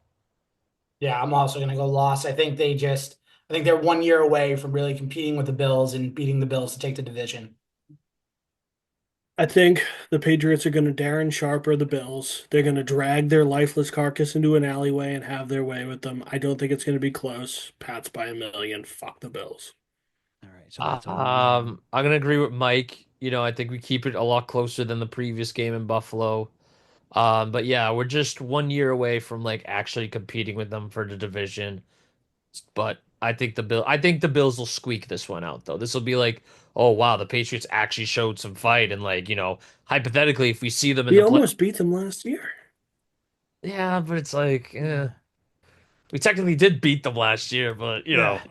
Yeah, I'm also gonna go loss. I think they're 1 year away from really competing with the Bills and beating the Bills to take the division. I think the Patriots are going to Darren Sharper the Bills. They're going to drag their lifeless carcass into an alleyway and have their way with them. I don't think it's going to be close. Pats by a million. Fuck the Bills. All right, so that's a win. I'm gonna agree with Mike. I think we keep it a lot closer than the previous game in Buffalo. But yeah, we're just 1 year away from like actually competing with them for the division. But I think the Bills will squeak this one out though. This will be like, oh wow, the Patriots actually showed some fight and like, hypothetically if we see them in We the play. almost beat them last year. Yeah, but it's like, we technically did beat them last year, but Yeah.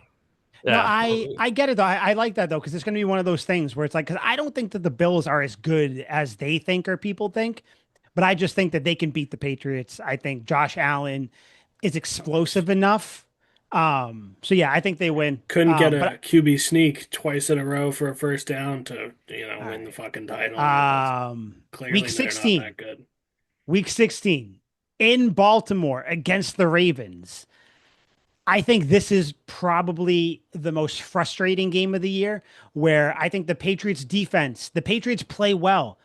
No, yeah. I get it though. I like that though because it's going to be one of those things where it's like because I don't think that the Bills are as good as they think or people think, but I just think that they can beat the Patriots. I think Josh Allen is explosive enough. So yeah, I think they win. Couldn't get But a QB sneak twice in a row for a first down to, all win the right. fucking title. Week Clearly they're not 16, that good. week 16 in Baltimore against the Ravens. I think this is probably the most frustrating game of the year where I think the Patriots play well,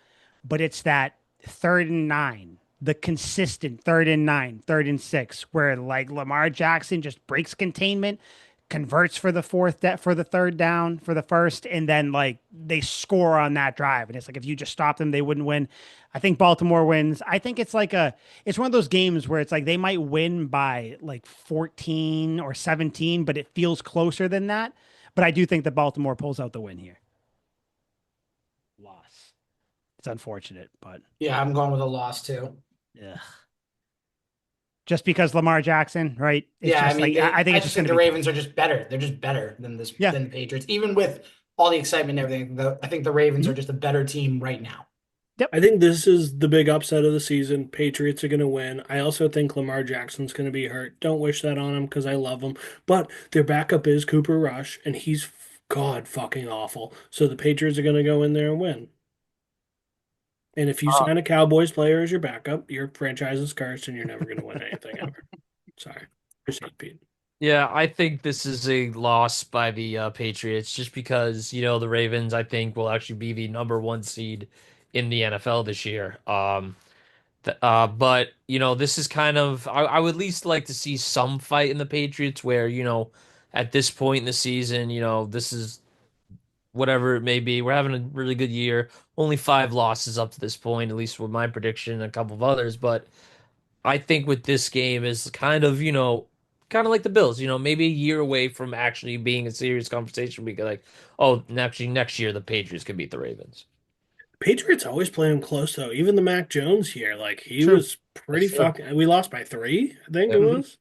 but it's that 3rd and 9, the consistent 3rd and 9, 3rd and 6, where like Lamar Jackson just breaks containment, converts for the for the 3rd down for the first, and then like they score on that drive. And it's like if you just stop them, they wouldn't win. I think Baltimore wins. I think it's one of those games where it's like they might win by like 14 or 17, but it feels closer than that. But I do think that Baltimore pulls out the win here. Loss. It's unfortunate, but Yeah, I'm going with a loss too. ugh. Just because Lamar Jackson, right? It's Yeah, I just mean, like I think I it's just just going think to the be tough. Ravens are just better. They're just better Yeah. than the Patriots, even with all the excitement and everything. I think the Ravens Mhm. are just a better team right now. Yep. I think this is the big upset of the season. Patriots are going to win. I also think Lamar Jackson's going to be hurt. Don't wish that on him because I love him. But their backup is Cooper Rush, and he's god fucking awful. So the Patriots are going to go in there and win. And if you Uh, sign a Cowboys player as your backup, your franchise is cursed and you're never going to win anything ever. Sorry. Proceed, Pete. Yeah, I think this is a loss by the Patriots just because, the Ravens, I think, will actually be the number one seed in the NFL this year. But, this is kind of, I would at least like to see some fight in the Patriots where, at this point in the season, this is whatever it may be. We're having a really good year. Only 5 losses up to this point, at least with my prediction and a couple of others. But I think with this game is kind of like the Bills, maybe a year away from actually being a serious conversation. We could like, oh, actually next year the Patriots could beat the Ravens. Patriots always play them close, though. Even the Mac Jones here, like, he True. was That's pretty true. fucking. We lost by 3, I think it Yep. Hmm. was.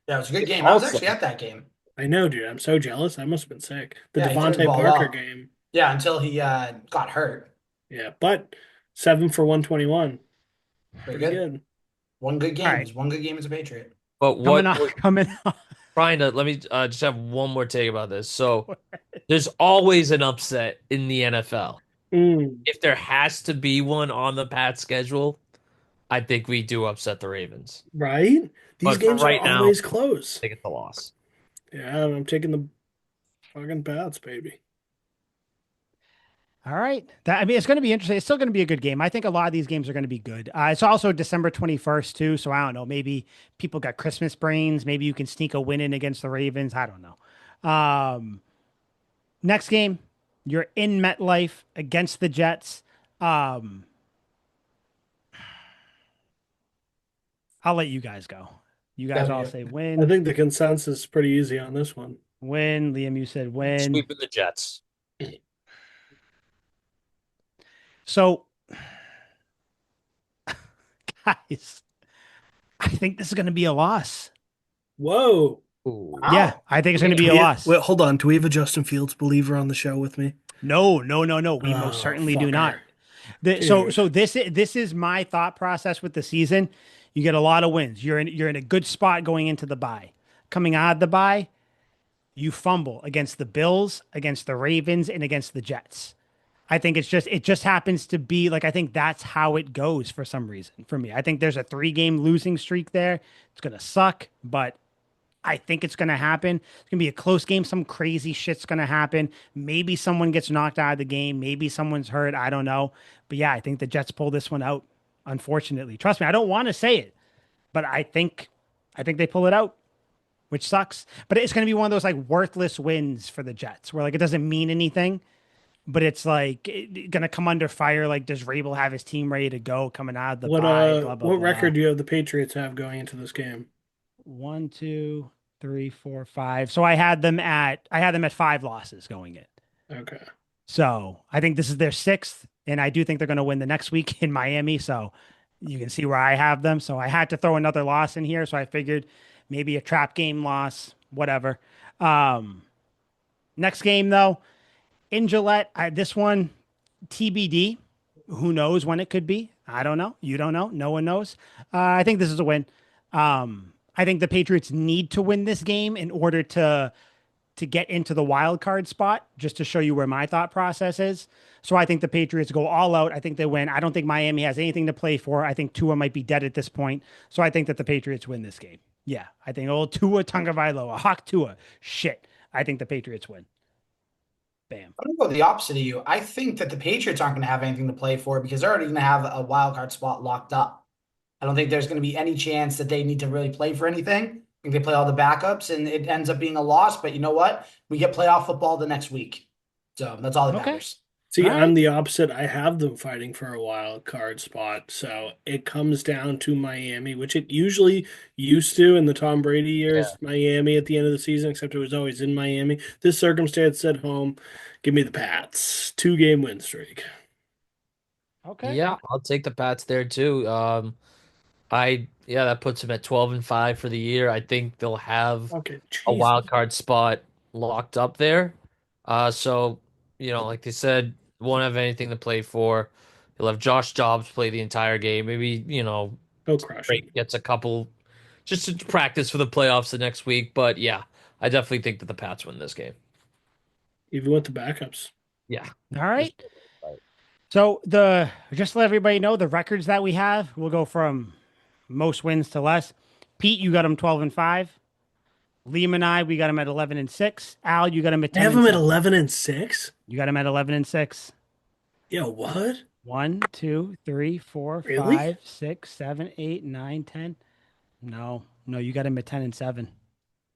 Yeah, it was a good game. I was Also, actually at that game. I know, dude. I'm so jealous. I must have been sick. The Yeah, he played the Devontae ball Parker well. game. Yeah, until he got hurt. Yeah, but 7 for 121. Pretty Pretty good. good. One good All game. right. It's one good game as a Patriot. but Coming what on, we're coming on. trying to let me just have one more take about this. So there's always an upset in the NFL. Mm, If there has to be one on the Pat schedule, I think we do upset the Ravens. right? These But for games are right now, always close. I think it's a loss. Yeah, I'm taking the fucking Pats, baby. All right. I mean, it's going to be interesting. It's still going to be a good game. I think a lot of these games are going to be good. It's also December 21st, too. So I don't know. Maybe people got Christmas brains. Maybe you can sneak a win in against the Ravens. I don't know. Next game, you're in MetLife against the Jets. Um, I'll let you guys go. You guys all W. say I win. think the consensus is pretty easy on this one. Win. Liam, you said win. Sweeping the Jets. So, guys, I think this is going to be a loss. Whoa. Ooh. Yeah, Wow. I think it's I going to mean, be a loss. Wait, hold on. Do we have a Justin Fields believer on the show with me? No, no, no, no. We most Oh, certainly do not. fucker. Dude. So this is my thought process with the season. You get a lot of wins. You're in a good spot going into the bye. Coming out of the bye, you fumble against the Bills, against the Ravens, and against the Jets. I think it just happens to be like I think that's how it goes for some reason for me. I think there's a 3-game losing streak there. It's gonna suck, but I think it's gonna happen. It's gonna be a close game. Some crazy shit's gonna happen. Maybe someone gets knocked out of the game. Maybe someone's hurt. I don't know. But yeah, I think the Jets pull this one out. Unfortunately, trust me, I don't want to say it, but I think they pull it out, which sucks. But it's gonna be one of those like worthless wins for the Jets, where like it doesn't mean anything. But it's like gonna come under fire. Like, does Rabel have his team ready to go coming out of the bye? Blah blah What blah. record do you have the Patriots have going into this game? 1, 2, 3, 4, 5. So I had them at 5 losses going in. Okay. So I think this is their 6th, and I do think they're going to win the next week in Miami. So you can see where I have them. So I had to throw another loss in here. So I figured maybe a trap game loss, whatever. Next game though in Gillette, this one TBD. Who knows when it could be? I don't know. You don't know. No one knows. I think this is a win. I think the Patriots need to win this game in order to get into the wild card spot, just to show you where my thought process is. So I think the Patriots go all out. I think they win. I don't think Miami has anything to play for. I think Tua might be dead at this point. So I think that the Patriots win this game. Yeah, I think old Tua Tagovailoa, Hawk Tua. Shit. I think the Patriots win. Bam. I'm gonna go the opposite of you. I think that the Patriots aren't going to have anything to play for because they're already going to have a wild card spot locked up. I don't think there's going to be any chance that they need to really play for anything. I think they play all the backups and it ends up being a loss. But you know what? We get playoff football the next week. So that's all that Okay. matters. See, All I'm right. the opposite. I have them fighting for a wild card spot. So it comes down to Miami, which it usually used to in the Tom Brady years, Miami at the end of the season, except it was always in Miami. This circumstance at home, give me the Pats. 2-game win streak. Okay. Yeah, I'll take the Pats there too. That puts them at 12-5 for the year. I think they'll have Okay, a jeez. wild card spot locked up there. So, like they said, won't have anything to play for. He'll have Josh Dobbs play the entire game. Maybe, Go crush it. Drake gets a couple just to practice for the playoffs the next week. But yeah, I definitely think that the Pats win this game. Even with the backups. Yeah. All right. Just- So just to let everybody know the records that we have, we'll go from most wins to less. Pete, you got him 12-5. Liam and I, we got him at 11-6. Al, you got him at I 10 have and them at 7. 11-6? You got him at 11-6. Yo, what? 1, 2, 3, 4, Really? 5, 6, 7, 8, 9, 10. No, you got him at 10-7.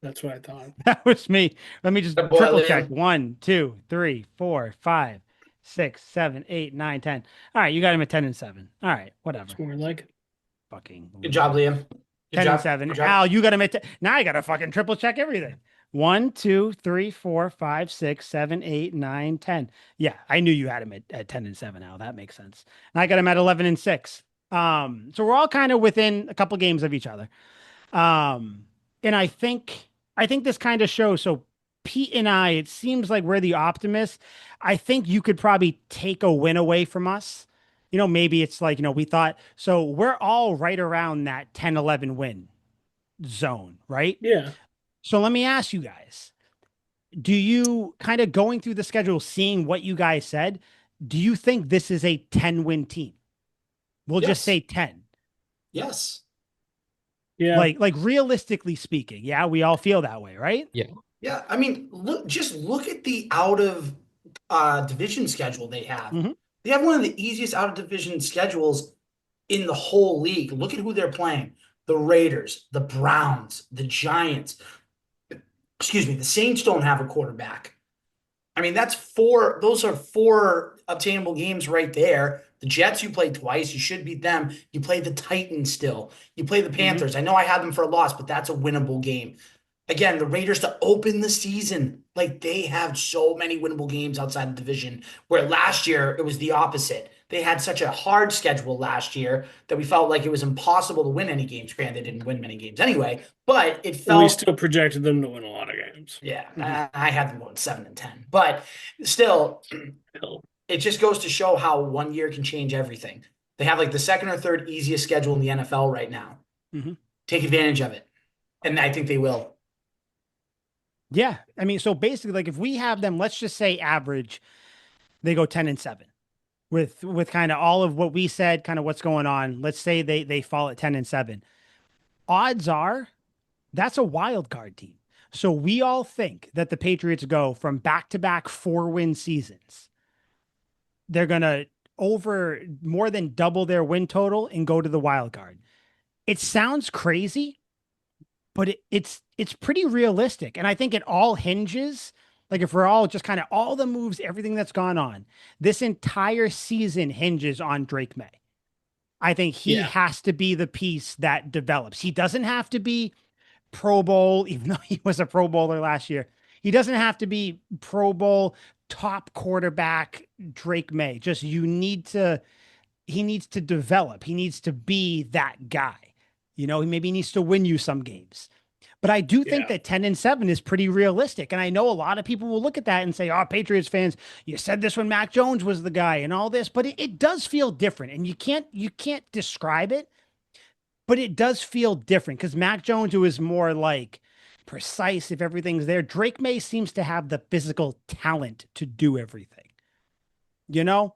That's what I thought. That was me. Let me just Good boy, triple Liam. check. 1, 2, 3, 4, 5, 6, 7, 8, 9, 10. All right, you got him at 10-7. All right, whatever. It's more like it. Fucking Good job, Liam. Good 10 job. and 7. Good job. Al, you got him at now I gotta fucking triple check everything. 1, 2, 3, 4, 5, 6, 7, 8, 9, 10. Yeah, I knew you had him at 10-7, Al. That makes sense. And I got him at 11-6. So we're all kind of within a couple games of each other. And I think this kind of shows. So Pete and I, it seems like we're the optimists. I think you could probably take a win away from us. Maybe it's like, we thought, so we're all right around that 10-11 win zone, right? Yeah. So let me ask you guys, do you kind of going through the schedule, seeing what you guys said, do you think this is a 10-win team? We'll just Yes. say 10. Yes. Yeah. Like realistically speaking, yeah, we all feel that way, right? Yeah. I mean, look at the out of division schedule they have. Mhm. They have one of the easiest out of division schedules in the whole league. Look at who they're playing. The Raiders, the Browns, the Giants. Excuse me, the Saints don't have a quarterback. I mean, those are 4 obtainable games right there. The Jets, you played twice. You should beat them. You play the Titans still. You play the Panthers. I know I had them for a loss, but that's a winnable game. again, the Raiders to open the season, like they have so many winnable games outside the division, where last year it was the opposite. They had such a hard schedule last year that we felt like it was impossible to win any games. Granted, they didn't win many games anyway, but it We felt, still projected them to win a lot of games. yeah, Mhm. I had them going 7-10, but still, it just goes to show how one year can change everything. They have like the second or third easiest schedule in the NFL right now. Mhm. Take advantage of it, and I think they will. Yeah. I mean, so basically, like if we have them, let's just say average, they go 10-7 with kind of all of what we said, kind of what's going on. Let's say they fall at 10-7. Odds are that's a wild card team. So we all think that the Patriots go from back-to-back 4-win seasons. They're gonna over more than double their win total and go to the wild card. It sounds crazy, but it's pretty realistic. And I think it all hinges, like if we're all just kind of all the moves, everything that's gone on, this entire season hinges on Drake May. I think he Yeah. has to be the piece that develops. He doesn't have to be Pro Bowl, even though he was a Pro Bowler last year. He doesn't have to be Pro Bowl top quarterback Drake May. Just he needs to develop. He needs to be that guy. You know, he maybe needs to win you some games. But I do think Yeah. that 10-7 is pretty realistic. And I know a lot of people will look at that and say, oh, Patriots fans, you said this when Mac Jones was the guy and all this, but it does feel different. And you can't describe it, but it does feel different because Mac Jones, who is more like precise if everything's there, Drake May seems to have the physical talent to do everything, you know?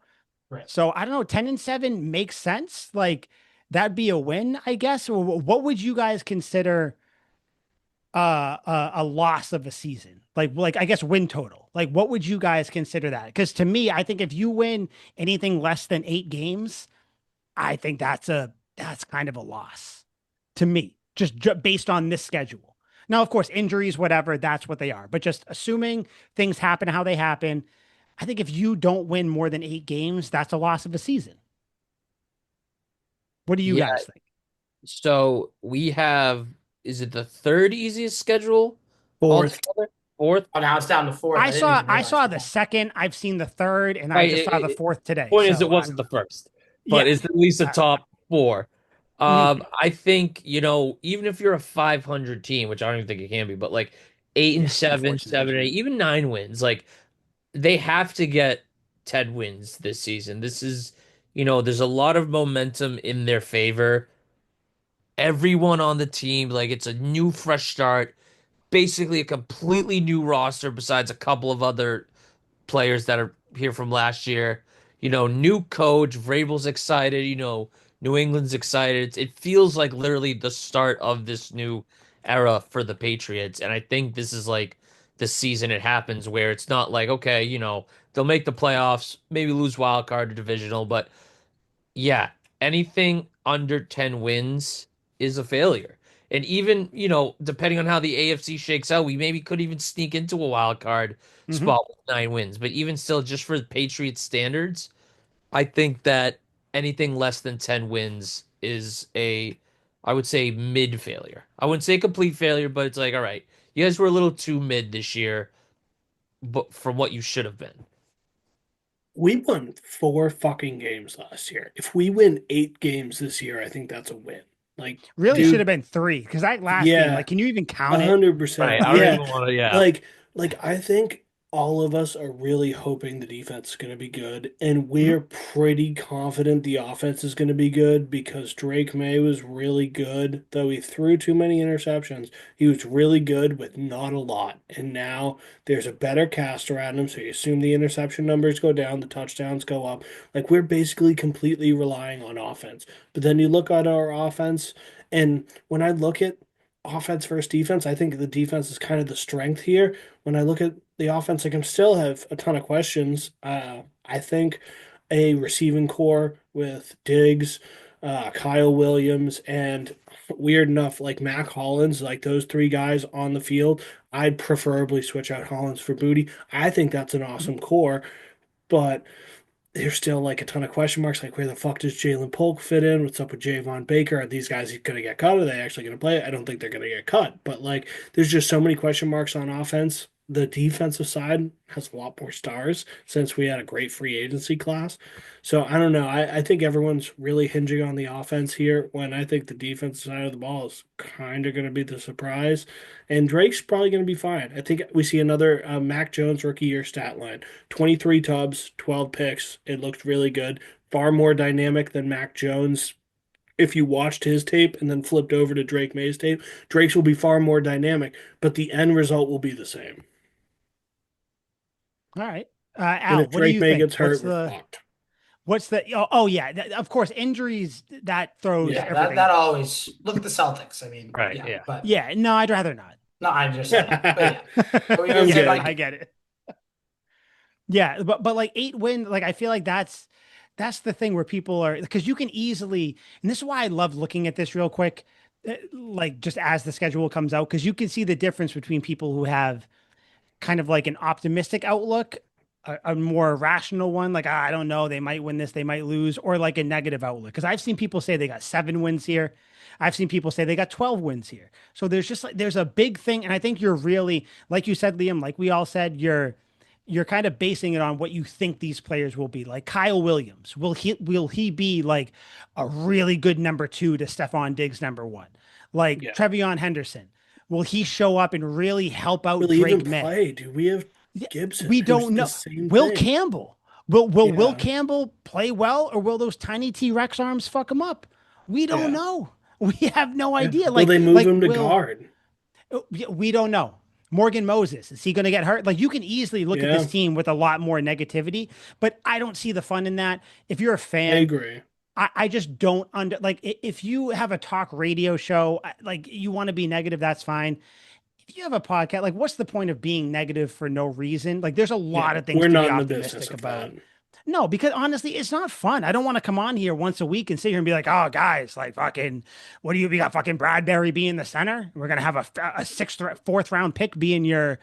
Right. So I don't know, 10-7 makes sense. Like that'd be a win, I guess. What would you guys consider a loss of a season? Like I guess win total. Like what would you guys consider that? Because to me, I think if you win anything less than 8 games, I think that's kind of a loss to me, just based on this schedule. Now, of course, injuries, whatever, that's what they are. But just assuming things happen how they happen, I think if you don't win more than 8 games, that's a loss of a season. What do you Yeah, guys think? so we have, is it the third easiest schedule Fourth. altogether? Fourth? Oh, now it's down to fourth. I I didn't saw even I realize saw the that. second. I've seen the third, and I Right. just saw the fourth today. Point is, it So wasn't the first, but yeah. it's at least a Uh, top four. mhm. I think, even if you're a 500 team, which I don't even think it can be, but like eight and Yeah, seven, unfortunately. 7-8, even 9 wins, like they have to get 10 wins this season. This is, there's a lot of momentum in their favor. Everyone on the team, like it's a new, fresh start, basically a completely new roster besides a couple of other players that are here from last year. New coach, Vrabel's excited, New England's excited. It feels like literally the start of this new era for the Patriots. And I think this is like the season it happens where it's not like, okay, they'll make the playoffs, maybe lose wild card or divisional, but yeah, anything under 10 wins is a failure. And even, depending on how the AFC shakes out, we maybe could even sneak into a wild card Mhm. spot with 9 wins. But even still, just for the Patriots standards, I think that anything less than 10 wins is I would say mid failure. I wouldn't say complete failure, but it's like, all right, you guys were a little too mid this year, but from what you should have been. We won 4 fucking games last year. If we win 8 games this year, I think that's a win. Like, Really should have dude, been 3 because that last game, yeah, like, can you even count it? 100%. Right. I don't Yeah. even want to, yeah. Like, I think all of us are really hoping the defense is going to be good, and Mhm. we're pretty confident the offense is going to be good because Drake May was really good, though he threw too many interceptions. He was really good with not a lot, and now there's a better cast around him, so you assume the interception numbers go down, the touchdowns go up. Like, we're basically completely relying on offense. But then you look at our offense, and when I look at offense versus defense, I think the defense is kind of the strength here. When I look at the offense, I can still have a ton of questions. I think a receiving core with Diggs, Kyle Williams, and weird enough, like Mac Hollins, like those three guys on the field, I'd preferably switch out Hollins for Booty. I think that's an awesome core, but there's still like a ton of question marks. Like, where the fuck does Jalen Polk fit in? What's up with Javon Baker? Are these guys going to get cut? Are they actually going to play? I don't think they're going to get cut. But like, there's just so many question marks on offense. The defensive side has a lot more stars since we had a great free agency class. So I don't know. I think everyone's really hinging on the offense here when I think the defensive side of the ball is kind of going to be the surprise. And Drake's probably going to be fine. I think we see another Mac Jones rookie year stat line. 23 tubs, 12 picks. It looked really good. Far more dynamic than Mac Jones. If you watched his tape and then flipped over to Drake May's tape, Drake's will be far more dynamic, but the end result will be the same. All right. And Al, if what do Drake you May think? gets hurt, we're fucked. What's the oh yeah, of course injuries that throws Yeah, everything. that always look at the Celtics. I mean, Right, yeah, yeah. but Yeah, no, I'd rather not. no, I'm just saying. But yeah, what were you I'm gonna say, good. I Mike? get it. Yeah, but like 8 win, like I feel like that's the thing where people are because you can easily, and this is why I love looking at this real quick, like just as the schedule comes out, because you can see the difference between people who have kind of like an optimistic outlook, a more rational one, like I don't know, they might win this, they might lose, or like a negative outlook. Because I've seen people say they got 7 wins here. I've seen people say they got 12 wins here. So there's just like there's a big thing, and I think you're really, like you said, Liam, like we all said, you're kind of basing it on what you think these players will be. Like Kyle Williams, will he be like a really good number two to Stephon Diggs number one? Like Yeah. Trevion Henderson, will he show up and really help out Will he even Drake May? play? Do we have Yeah, Gibson, we who's don't the know. same Will thing? Campbell, will Will Yeah. Campbell play well, or will those tiny T Rex arms fuck him up? We don't Yeah. know. We have no Yeah. idea. Will they move Like him to will guard? we don't know. Morgan Moses, is he going to get hurt? Like you can easily look at this Yeah, team with a lot more negativity, but I don't see the fun in that. If you're a I fan, agree. I just don't if you have a talk radio show, like you want to be negative, that's fine. If you have a podcast, like what's the point of being negative for no reason? Like there's a Yeah, lot of things we're to be not in the business optimistic of about. that. No, because honestly, it's not fun. I don't want to come on here once a week and sit here and be like, "Oh, guys, like fucking, what do you? We got fucking Bradbury being the center. We're gonna have a fourth round pick being your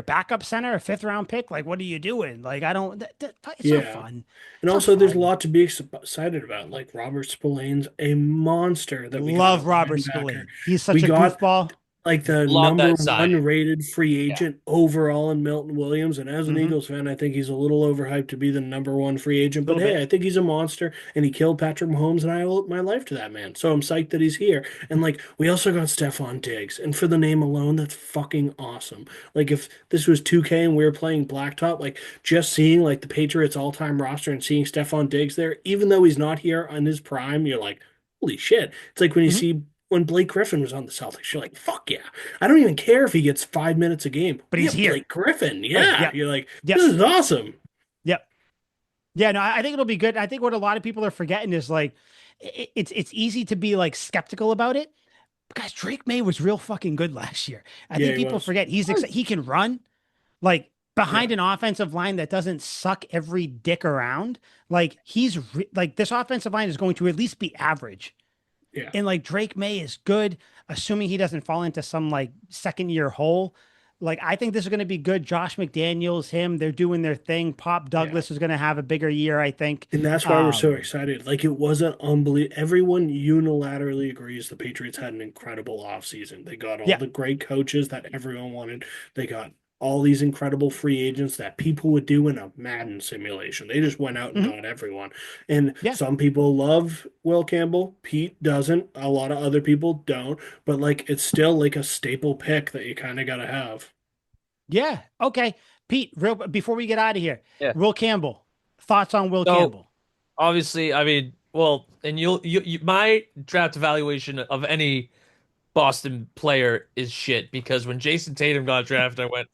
backup center, a fifth round pick. Like, what are you doing? Like, I don't. It's not Yeah. fun. And It's not also, there's a fun. lot to be excited about. Like Robert Spillane's a monster that we got Love at Robert linebacker. Spillane. He's We such a got goofball. like the Love number that one signing. rated free Yeah. agent overall in Milton Williams. And as an Hmm. Eagles fan, I think he's a little overhyped to be the number one free agent. A But little hey, bit. I think he's a monster and he killed Patrick Mahomes, and I owe my life to that man. So I'm psyched that he's here. And like, we also got Stephon Diggs. And for the name alone, that's fucking awesome. Like, if this was 2K and we were playing Blacktop, like, just seeing like the Patriots all time roster and seeing Stephon Diggs there, even though he's not here on his prime, you're like, holy shit. It's like when you Hmm. see when Blake Griffin was on the Celtics, you're like, fuck yeah. I don't even care if he gets 5 minutes a game. But We he's have here. Blake Griffin. Right. Yeah. Yep. You're like, Yep. this is awesome. Yep. Yeah, no, I think it'll be good. I think what a lot of people are forgetting is like it's easy to be like skeptical about it. But guys, Drake May was real fucking good last year. I Yeah, think he people was. forget he can run like behind Yeah. an offensive line that doesn't suck every dick around. Like like this offensive line is going to at least be average. Yeah. And like Drake May is good, assuming he doesn't fall into some like second year hole. Like I think this is going to be good. Josh McDaniels, him, they're doing their thing. Pop Yeah. Douglas is going to have a bigger year, I think. And that's why we're so excited. Like, it wasn't unbelievable. Everyone unilaterally agrees the Patriots had an incredible offseason. They got all Yeah. the great coaches that everyone wanted. They got all these incredible free agents that people would do in a Madden simulation. They just went out and Mhm. got everyone. And Yeah. some people love Will Campbell. Pete doesn't. A lot of other people don't. But like, it's still like a staple pick that you kind of got to have. Yeah. Okay. Pete, real before we get out of here, Yeah. Will Campbell. Thoughts on Will So Campbell? obviously, I mean, well, and my draft evaluation of any Boston player is shit because when Jason Tatum got drafted, I went,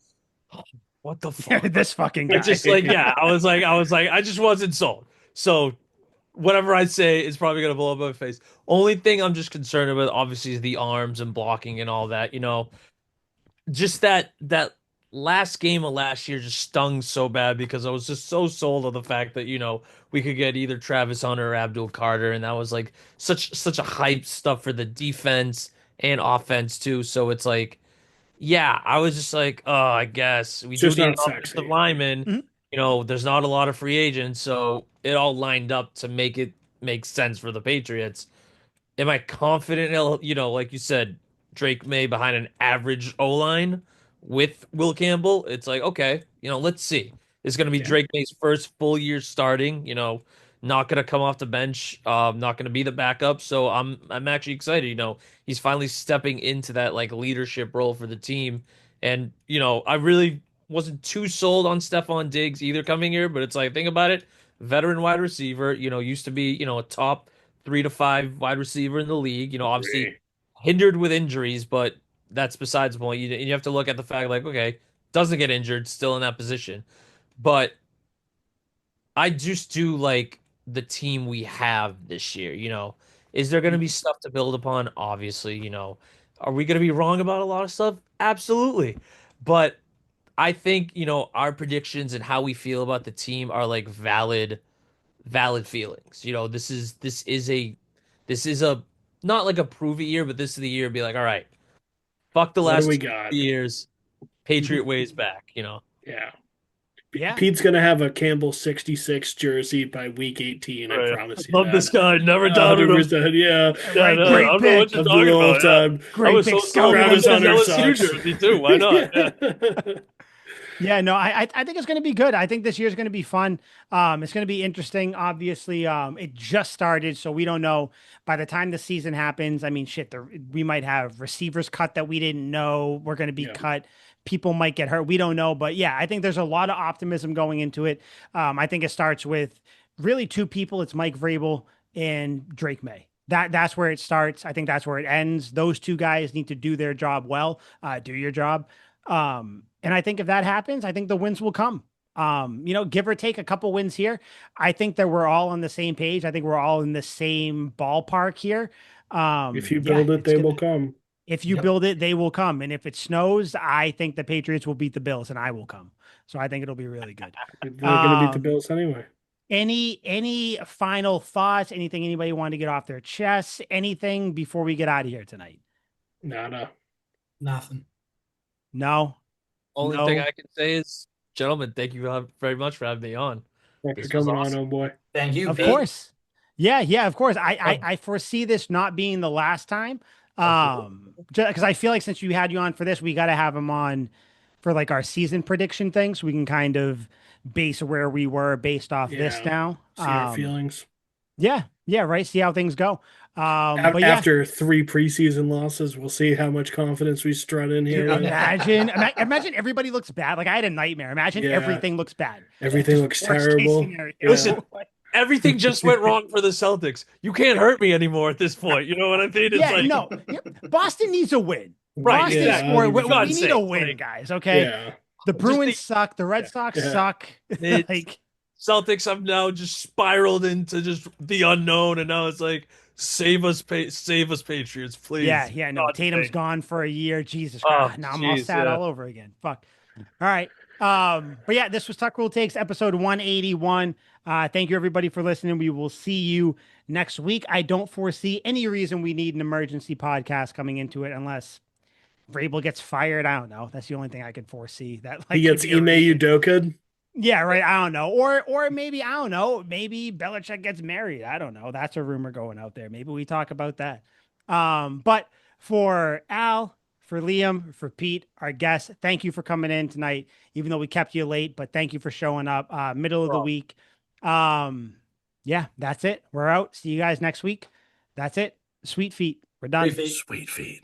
"Oh, what the fuck?" This fucking I guy. just like, yeah, I just wasn't sold. So whatever I say is probably gonna blow up in my face. Only thing I'm just concerned about, obviously, is the arms and blocking and all that. Just that last game of last year just stung so bad because I was just so sold on the fact that we could get either Travis Hunter or Abdul Carter, and that was like such a hype stuff for the defense and offense too. So it's like, yeah, I was just like, oh, I guess we It's do just need an not offensive sexy. lineman. Mhm. there's not a lot of free agents, so it all lined up to make it make sense for the Patriots. Am I confident he'll, like you said, Drake May behind an average O line with Will Campbell? It's like, okay, let's see. It's going to be Yeah. Drake May's first full year starting, not going to come off the bench, not going to be the backup. So I'm actually excited. He's finally stepping into that like leadership role for the team. And, I really wasn't too sold on Stephon Diggs either coming here, but it's like, think about it. Veteran wide receiver, used to be, a top 3 to 5 wide receiver in the league. Obviously Agree. hindered with injuries, but that's besides the point. You have to look at the fact, like, okay, doesn't get injured, still in that position. But I just do like the team we have this year. Is there going to be stuff to build upon? Obviously, are we going to be wrong about a lot of stuff? Absolutely. But I think, our predictions and how we feel about the team are like valid feelings. This is a not like a prove it year, but this is the year to be like, all right, fuck the What do last we 2 got? years, Patriot ways back. Yeah. Yeah. Pete's gonna have a Campbell 66 jersey by week 18. I Right. promise you Love this that. guy. Never doubted him. 100%. Yeah. Yeah, Right. no, I Great don't know what pick. you're Of the talking all about. Yeah. time. I Great was pick so sold on Travis his Hunter LSU sucks. jersey too. Why not? Yeah. Yeah, no, I think it's going to be good. I think this year's going to be fun. It's going to be interesting. Obviously, it just started, so we don't know. By the time the season happens, I mean, shit, we might have receivers cut that we didn't know were going to be Yeah. cut. People might get hurt. We don't know, but yeah, I think there's a lot of optimism going into it. I think it starts with really two people. It's Mike Vrabel and Drake May. That's where it starts. I think that's where it ends. Those two guys need to do their job well. Do your job. And I think if that happens, I think the wins will come. Give or take a couple wins here. I think that we're all on the same page. I think we're all in the same ballpark here. If you Yeah, build it, it's they gonna, will come. if you Yep. build it, they will come. And if it snows, I think the Patriots will beat the Bills and I will come. So I think it'll be really good. They're gonna beat the Um, Bills anyway. any final thoughts? Anything anybody want to get off their chests? Anything before we get out of here tonight? Nada. Nothing. No. Only No. thing I can say is, gentlemen, thank you very much for having me on. Thanks for This was coming on, awesome. oh boy. Thank you, Of Pete. course. Yeah, of course. I Oh. I foresee this not being the last time. Absolutely. Because I feel like since you had you on for this, we got to have him on for like our season prediction thing, so we can kind of base where we were based off this Yeah. now. See our feelings. Yeah, right. See how things go. But yeah, After 3 preseason losses, we'll see how much confidence we strut in here. imagine everybody looks bad. Like I had a nightmare. Imagine Yeah. everything looks bad. Everything Just looks worst case terrible. scenario. Yeah. Listen, everything just went wrong for the Celtics. You can't hurt me anymore at this point. You know what I mean? It's Yeah, like, no. Boston needs a win. Right, Boston yeah, scored. We 100%. need a win, Like, guys. Okay. Yeah. The Just Bruins suck. The Red Sox Yeah. suck. It's- Like, Celtics have now just spiraled into just the unknown, and now it's like, save us, Patriots, please. yeah, no. God, Tatum's thank- gone for a year. Jesus Oh, Christ. Now I'm all jeez, sad yeah. all over again. Fuck. All right. But yeah, this was Tuck Rule Takes episode 181. Thank you everybody for listening. We will see you next week. I don't foresee any reason we need an emergency podcast coming into it unless Vrabel gets fired. I don't know. That's the only thing I could foresee. That like He could gets be a Ime reason. Udoka. Yeah, right. I don't know. Or maybe I don't know. Maybe Belichick gets married. I don't know. That's a rumor going out there. Maybe we talk about that. But for Al, for Liam, for Pete, our guests, thank you for coming in tonight, even though we kept you late, but thank you for showing up. Middle of the week. Yeah, that's it. We're out. See you guys next week. That's it. Sweet feet. We're done. Sweet feet. Sweet feet.